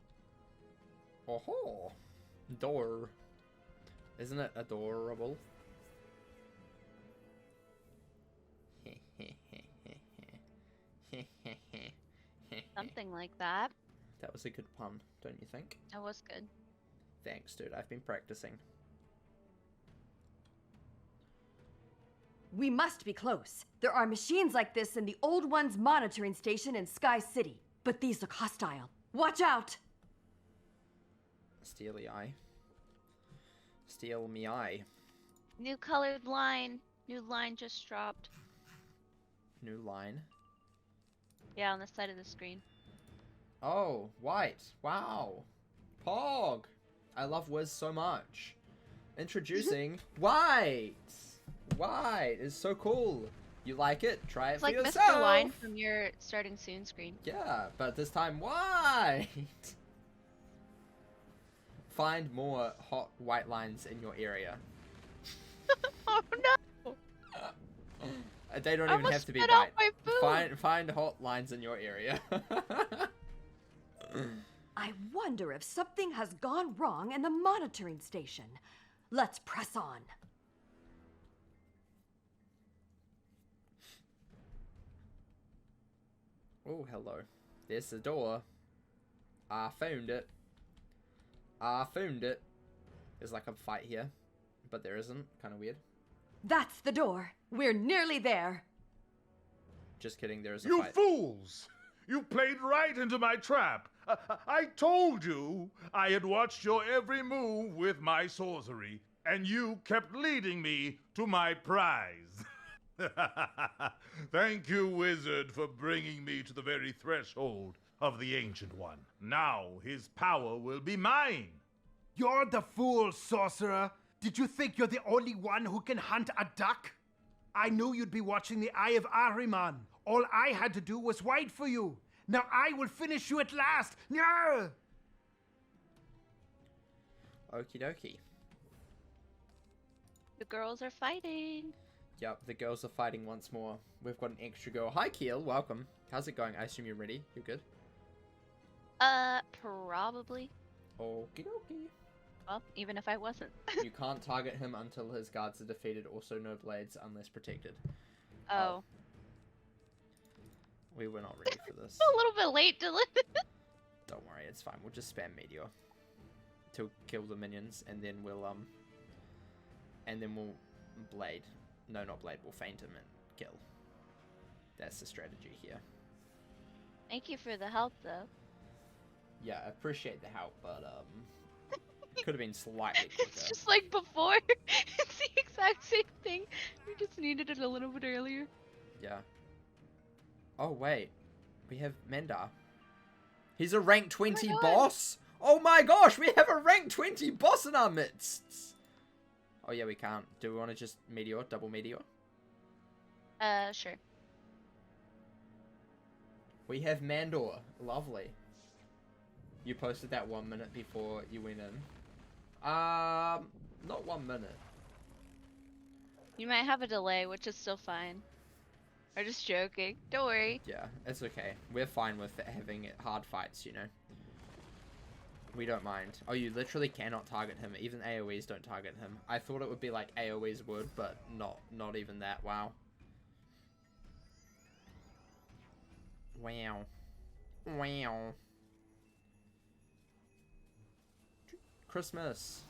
Speaker 1: Oh, door. Isn't it adorable?
Speaker 4: Something like that.
Speaker 1: That was a good pun, don't you think?
Speaker 4: That was good.
Speaker 1: Thanks, dude. I've been practicing.
Speaker 2: We must be close. There are machines like this in the Old One's monitoring station in Sky City, but these look hostile. Watch out!
Speaker 1: Steely eye. Steal me eye.
Speaker 4: New colored line. New line just dropped.
Speaker 1: New line.
Speaker 4: Yeah, on the side of the screen.
Speaker 1: Oh, white. Wow. Pog. I love Wiz so much. Introducing white. White is so cool. You like it? Try it
Speaker 4: It's
Speaker 1: for
Speaker 4: like
Speaker 1: yourself.
Speaker 4: Mr. Wine from your starting soon screen.
Speaker 1: Yeah, but this time white. Find more hot white lines in your area.
Speaker 4: Oh no!
Speaker 1: They don't
Speaker 4: I
Speaker 1: even have to be
Speaker 4: spit out
Speaker 1: white.
Speaker 4: my food.
Speaker 1: Find hot lines in your area.
Speaker 2: I wonder if something has gone wrong in the monitoring station. Let's press on.
Speaker 1: Oh, hello. There's the door. I found it. I found it. There's like a fight here, but there isn't. Kind of weird.
Speaker 2: That's the door. We're nearly there.
Speaker 1: Just kidding, there is a
Speaker 6: You
Speaker 1: fight.
Speaker 6: fools! You played right into my trap. I told you I had watched your every move with my sorcery, and you kept leading me to my prize. Thank you, Wizard, for bringing me to the very threshold of the Ancient One. Now his power will be mine.
Speaker 9: You're the fool, sorcerer. Did you think you're the only one who can hunt a duck? I knew you'd be watching the Eye of Ahriman. All I had to do was wait for you. Now I will finish you at last. No!
Speaker 1: Okie dokie.
Speaker 4: The girls are fighting.
Speaker 1: Yep, the girls are fighting once more. We've got an extra girl. Hi, Keel. Welcome. How's it going? I assume you're ready. You're good?
Speaker 4: Probably.
Speaker 1: Okie dokie.
Speaker 4: Well, even if I wasn't.
Speaker 1: You can't target him until his guards are defeated. Also, no blades unless protected.
Speaker 4: Oh.
Speaker 1: We were not ready for this.
Speaker 4: A little bit late, Dylan.
Speaker 1: Don't worry, it's fine. We'll just spam Meteor to kill the minions, and then we'll blade. No, not blade. We'll feint him and kill. That's the strategy here.
Speaker 4: Thank you for the help, though.
Speaker 1: Yeah, I appreciate the help, but could have been slightly quicker.
Speaker 4: It's just like before. It's the exact same thing. We just needed it a little bit earlier.
Speaker 1: Yeah. Oh wait, we have Mendar. He's a rank 20 boss. Oh my gosh, we have a rank 20 boss in our midst. Oh yeah, we can't. Do we want to just Meteor, double Meteor?
Speaker 4: Sure.
Speaker 1: We have Mandor. Lovely. You posted that 1 minute before you went in. Not 1 minute.
Speaker 4: You might have a delay, which is still fine. I'm just joking. Don't worry.
Speaker 1: Yeah, it's okay. We're fine with having hard fights, you know. We don't mind. Oh, you literally cannot target him. Even AoEs don't target him. I thought it would be like AoEs would, but not even that. Wow. Wow. Wow. Christmas.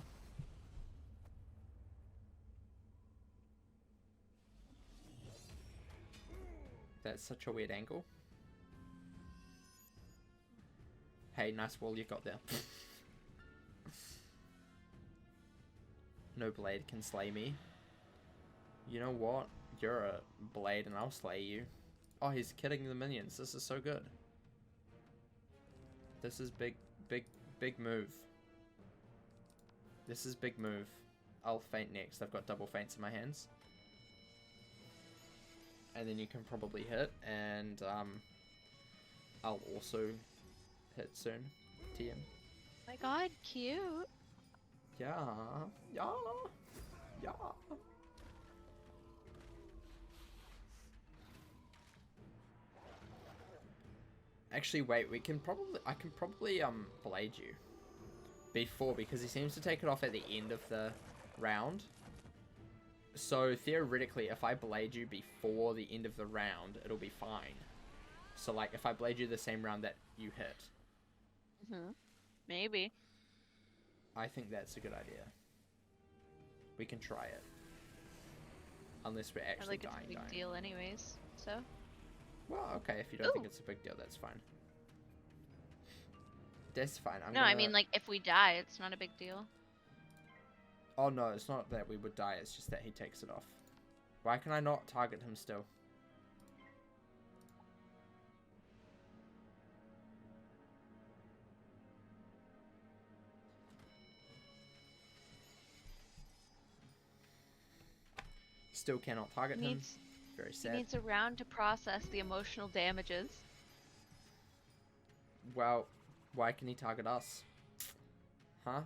Speaker 1: That's such a weird angle. Hey, nice wall you got there. No blade can slay me. You know what? You're a blade and I'll slay you. Oh, he's killing the minions. This is so good. This is big move. This is big move. I'll feint next. I've got double feints in my hands. And then you can probably hit, and I'll also hit soon. TM.
Speaker 4: My god, cute.
Speaker 1: Yeah. Yeah. Yeah. Actually, wait, I can probably blade you before, because he seems to take it off at the end of the round. So theoretically, if I blade you before the end of the round, it'll be fine. So like, if I blade you the same round that you hit.
Speaker 4: Maybe.
Speaker 1: I think that's a good idea. We can try it. Unless we're actually
Speaker 4: It's a big deal anyways, so.
Speaker 1: Well, okay, if you don't think it's a big deal, that's fine. That's fine.
Speaker 4: I mean, like, if we die, it's not a big deal.
Speaker 1: Oh no, it's not that we would die, it's just that he takes it off. Why can I not target him still? Still cannot target him. Very
Speaker 4: He
Speaker 1: sad.
Speaker 4: needs a round to process the emotional damages.
Speaker 1: Well, why can he target us? Huh?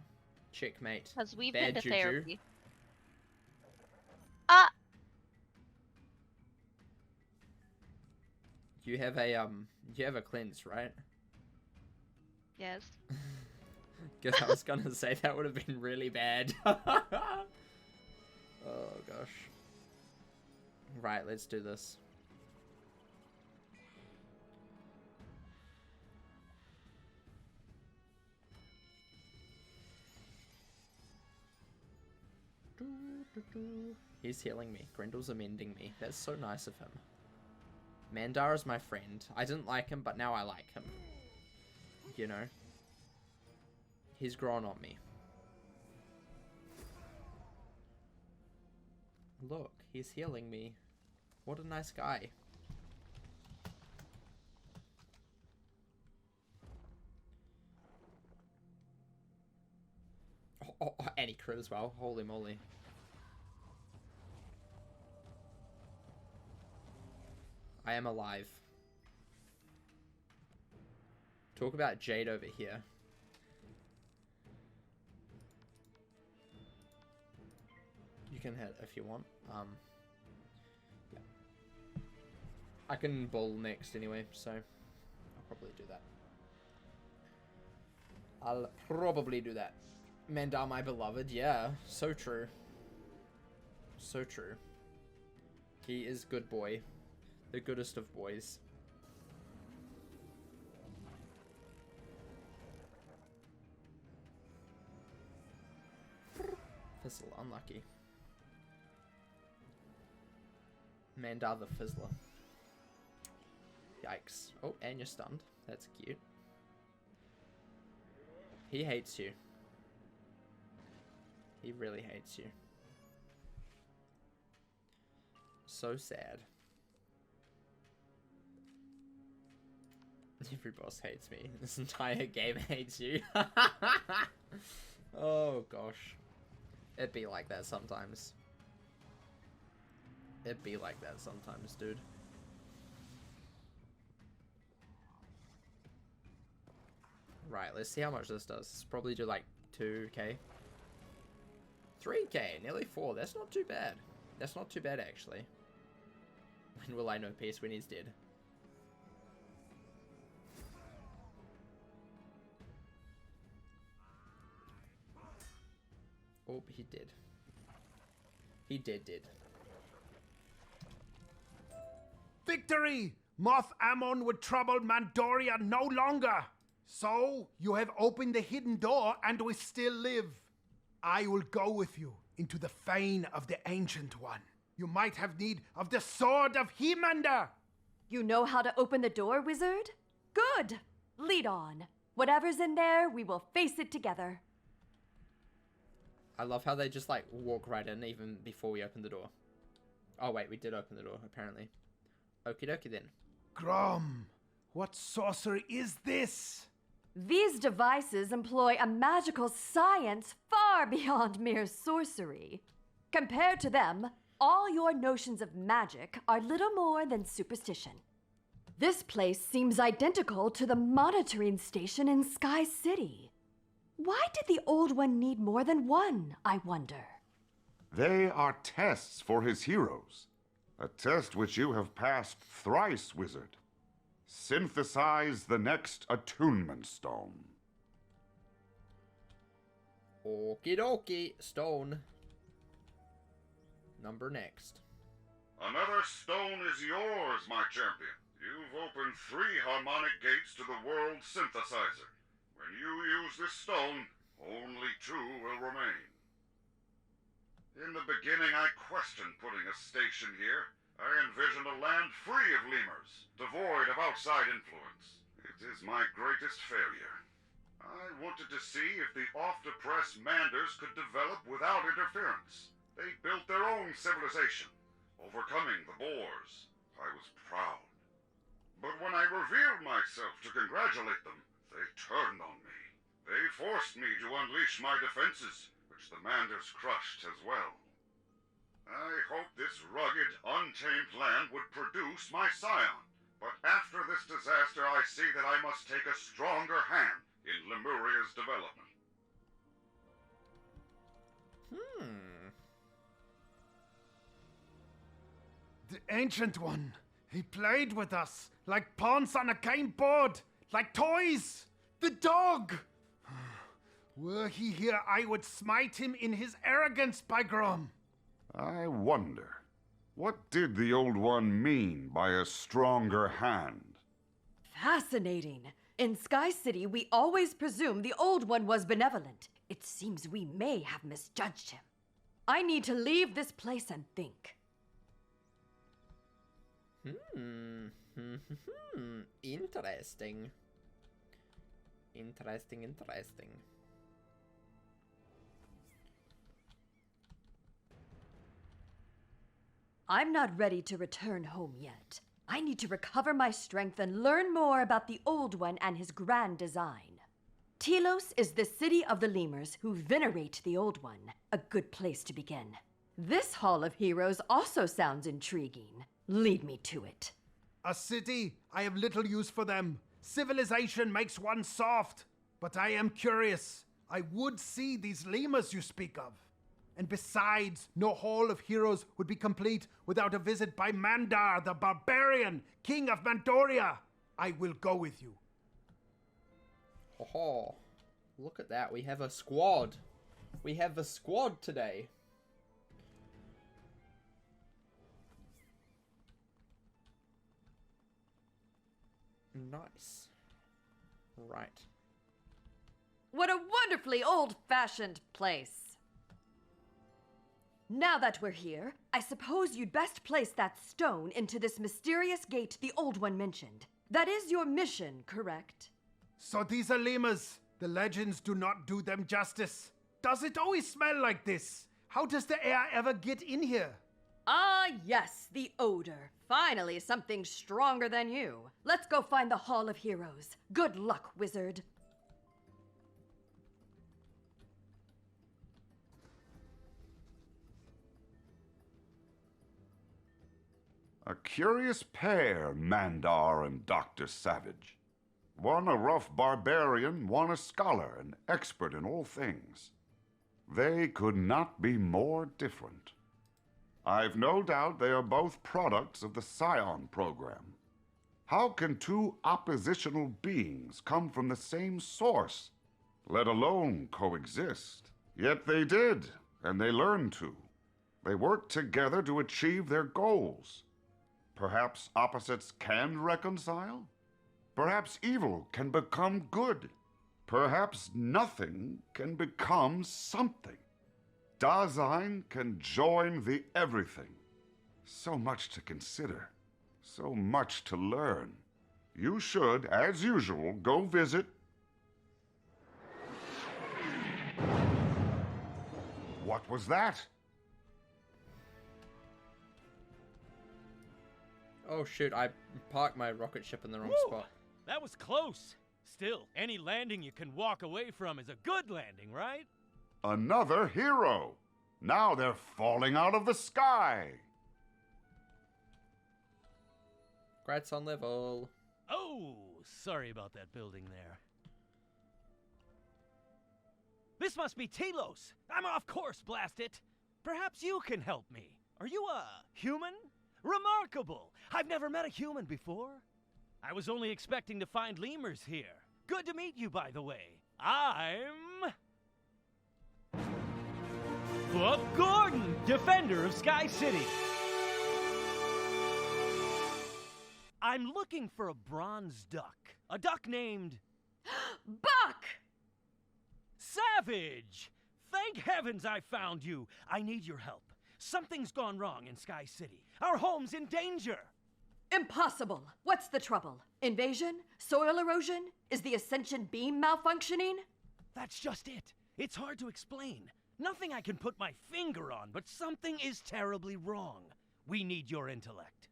Speaker 1: Checkmate.
Speaker 4: Because we've
Speaker 1: Bad
Speaker 4: been to
Speaker 1: juju.
Speaker 4: therapy. Ah!
Speaker 1: You have a cleanse, right?
Speaker 4: Yes.
Speaker 1: Because I was gonna say that would have been really bad. Oh gosh. Right, let's do this. He's healing me. Grendel's amending me. That's so nice of him. Mandara's my friend. I didn't like him, but now I like him. You know? He's grown on me. Look, he's healing me. What a nice guy. Oh, and he crit as well. Holy moly. I am alive. Talk about Jade over here. You can hit if you want. Yeah. I can bull next anyway, so I'll probably do that. I'll probably do that. Mandar, my beloved, yeah, so true. So true. He is good boy. The goodest of boys. Fizzle, unlucky. Mandar the Fizzler. Yikes. Oh, and you're stunned. That's cute. He hates you. He really hates you. So sad. Every boss hates me. This entire game hates you. Oh gosh. It'd be like that sometimes. It'd be like that sometimes, dude. Right, let's see how much this does. This probably do like 2k. 3k, nearly 4. That's not too bad. That's not too bad, actually. When will I know peace? When he's dead. Oh, he did. He did.
Speaker 9: Victory! Moth Ammon would trouble Mandoria no longer. So, you have opened the hidden door and we still live. I will go with you into the fane of the Ancient One. You might have need of the sword of Hemander.
Speaker 2: You know how to open the door, wizard? Good! Lead on. Whatever's in there, we will face it together.
Speaker 1: I love how they just like walk right in even before we open the door. Oh wait, we did open the door, apparently. Okie dokie then.
Speaker 9: Grom, what sorcery is this?
Speaker 2: These devices employ a magical science far beyond mere sorcery. Compared to them, all your notions of magic are little more than superstition. This place seems identical to the monitoring station in Sky City. Why did the Old One need more than one, I wonder?
Speaker 3: They are tests for his heroes. A test which you have passed thrice, wizard. Synthesize the next attunement stone.
Speaker 1: Okie dokie, stone. Number next.
Speaker 3: Another stone is yours, my champion. You've opened 3 harmonic gates to the world synthesizer. When you use this stone, only 2 will remain. In the beginning, I questioned putting a station here. I envisioned a land free of lemurs, devoid of outside influence. It is my greatest failure. I wanted to see if the oft-oppressed Manders could develop without interference. They built their own civilization, overcoming the Boars. I was proud. But when I revealed myself to congratulate them, they turned on me. They forced me to unleash my defenses, which the Manders crushed as well. I hoped this rugged, untamed land would produce my scion. But after this disaster, I see that I must take a stronger hand in Lemuria's development.
Speaker 9: The Ancient One. He played with us like pawns on a game board, like toys. The dog. Were he here, I would smite him in his arrogance, by Grom.
Speaker 3: I wonder, what did the Old One mean by a stronger hand?
Speaker 2: Fascinating. In Sky City, we always presume the Old One was benevolent. It seems we may have misjudged him. I need to leave this place and think.
Speaker 1: Interesting. Interesting.
Speaker 2: I'm not ready to return home yet. I need to recover my strength and learn more about the Old One and his grand design. Telos is the city of the lemurs who venerate the Old One. A good place to begin. This Hall of Heroes also sounds intriguing. Lead me to it.
Speaker 9: A city, I have little use for them. Civilization makes one soft. But I am curious. I would see these lemurs you speak of. And besides, no Hall of Heroes would be complete without a visit by Mandar, the barbarian, king of Mandoria. I will go with you.
Speaker 1: Oh, look at that. We have a squad. We have a squad today. Nice. Right.
Speaker 2: What a wonderfully old-fashioned place. Now that we're here, I suppose you'd best place that stone into this mysterious gate the Old One mentioned. That is your mission, correct?
Speaker 9: So these are lemurs. The legends do not do them justice. Does it always smell like this? How does the air ever get in here?
Speaker 2: Ah, yes, the odor. Finally, something stronger than you. Let's go find the Hall of Heroes. Good luck, wizard.
Speaker 3: A curious pair, Mandar and Dr. Savage. One a rough barbarian, one a scholar, an expert in all things. They could not be more different. I've no doubt they are both products of the Scion program. How can two oppositional beings come from the same source, let alone coexist? Yet they did, and they learned to. They worked together to achieve their goals. Perhaps opposites can reconcile? Perhaps evil can become good. Perhaps nothing can become something. Dasein can join the everything. So much to consider. So much to learn. You should, as usual, go visit. What was that?
Speaker 1: Oh shoot, I parked my rocket ship in the wrong spot.
Speaker 7: That was close. Still, any landing you can walk away from is a good landing, right?
Speaker 3: Another hero. Now they're falling out of the sky.
Speaker 1: Congrats on level.
Speaker 7: Oh, sorry about that building there. This must be Telos. I'm off course, blast it. Perhaps you can help me. Are you a human? Remarkable. I've never met a human before. I was only expecting to find lemurs here. Good to meet you, by the way. I'm... Buck Gordon, defender of Sky City. I'm looking for a bronze duck. A duck named...
Speaker 2: Buck!
Speaker 7: Savage! Thank heavens I found you. I need your help. Something's gone wrong in Sky City. Our home's in danger.
Speaker 2: Impossible. What's the trouble? Invasion? Soil erosion? Is the Ascension beam malfunctioning?
Speaker 7: That's just it. It's hard to explain. Nothing I can put my finger on, but something is terribly wrong. We need your intellect.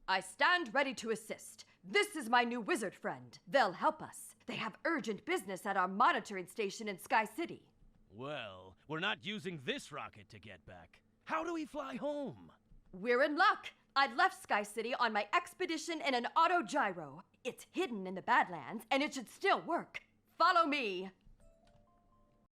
Speaker 2: I stand ready to assist. This is my new wizard friend. They'll help us. They have urgent business at our monitoring station in Sky City.
Speaker 7: Well, we're not using this rocket to get back. How do we fly home?
Speaker 2: We're in luck. I left Sky City on my expedition in an autogyro. It's hidden in the Badlands, and it should still work. Follow me.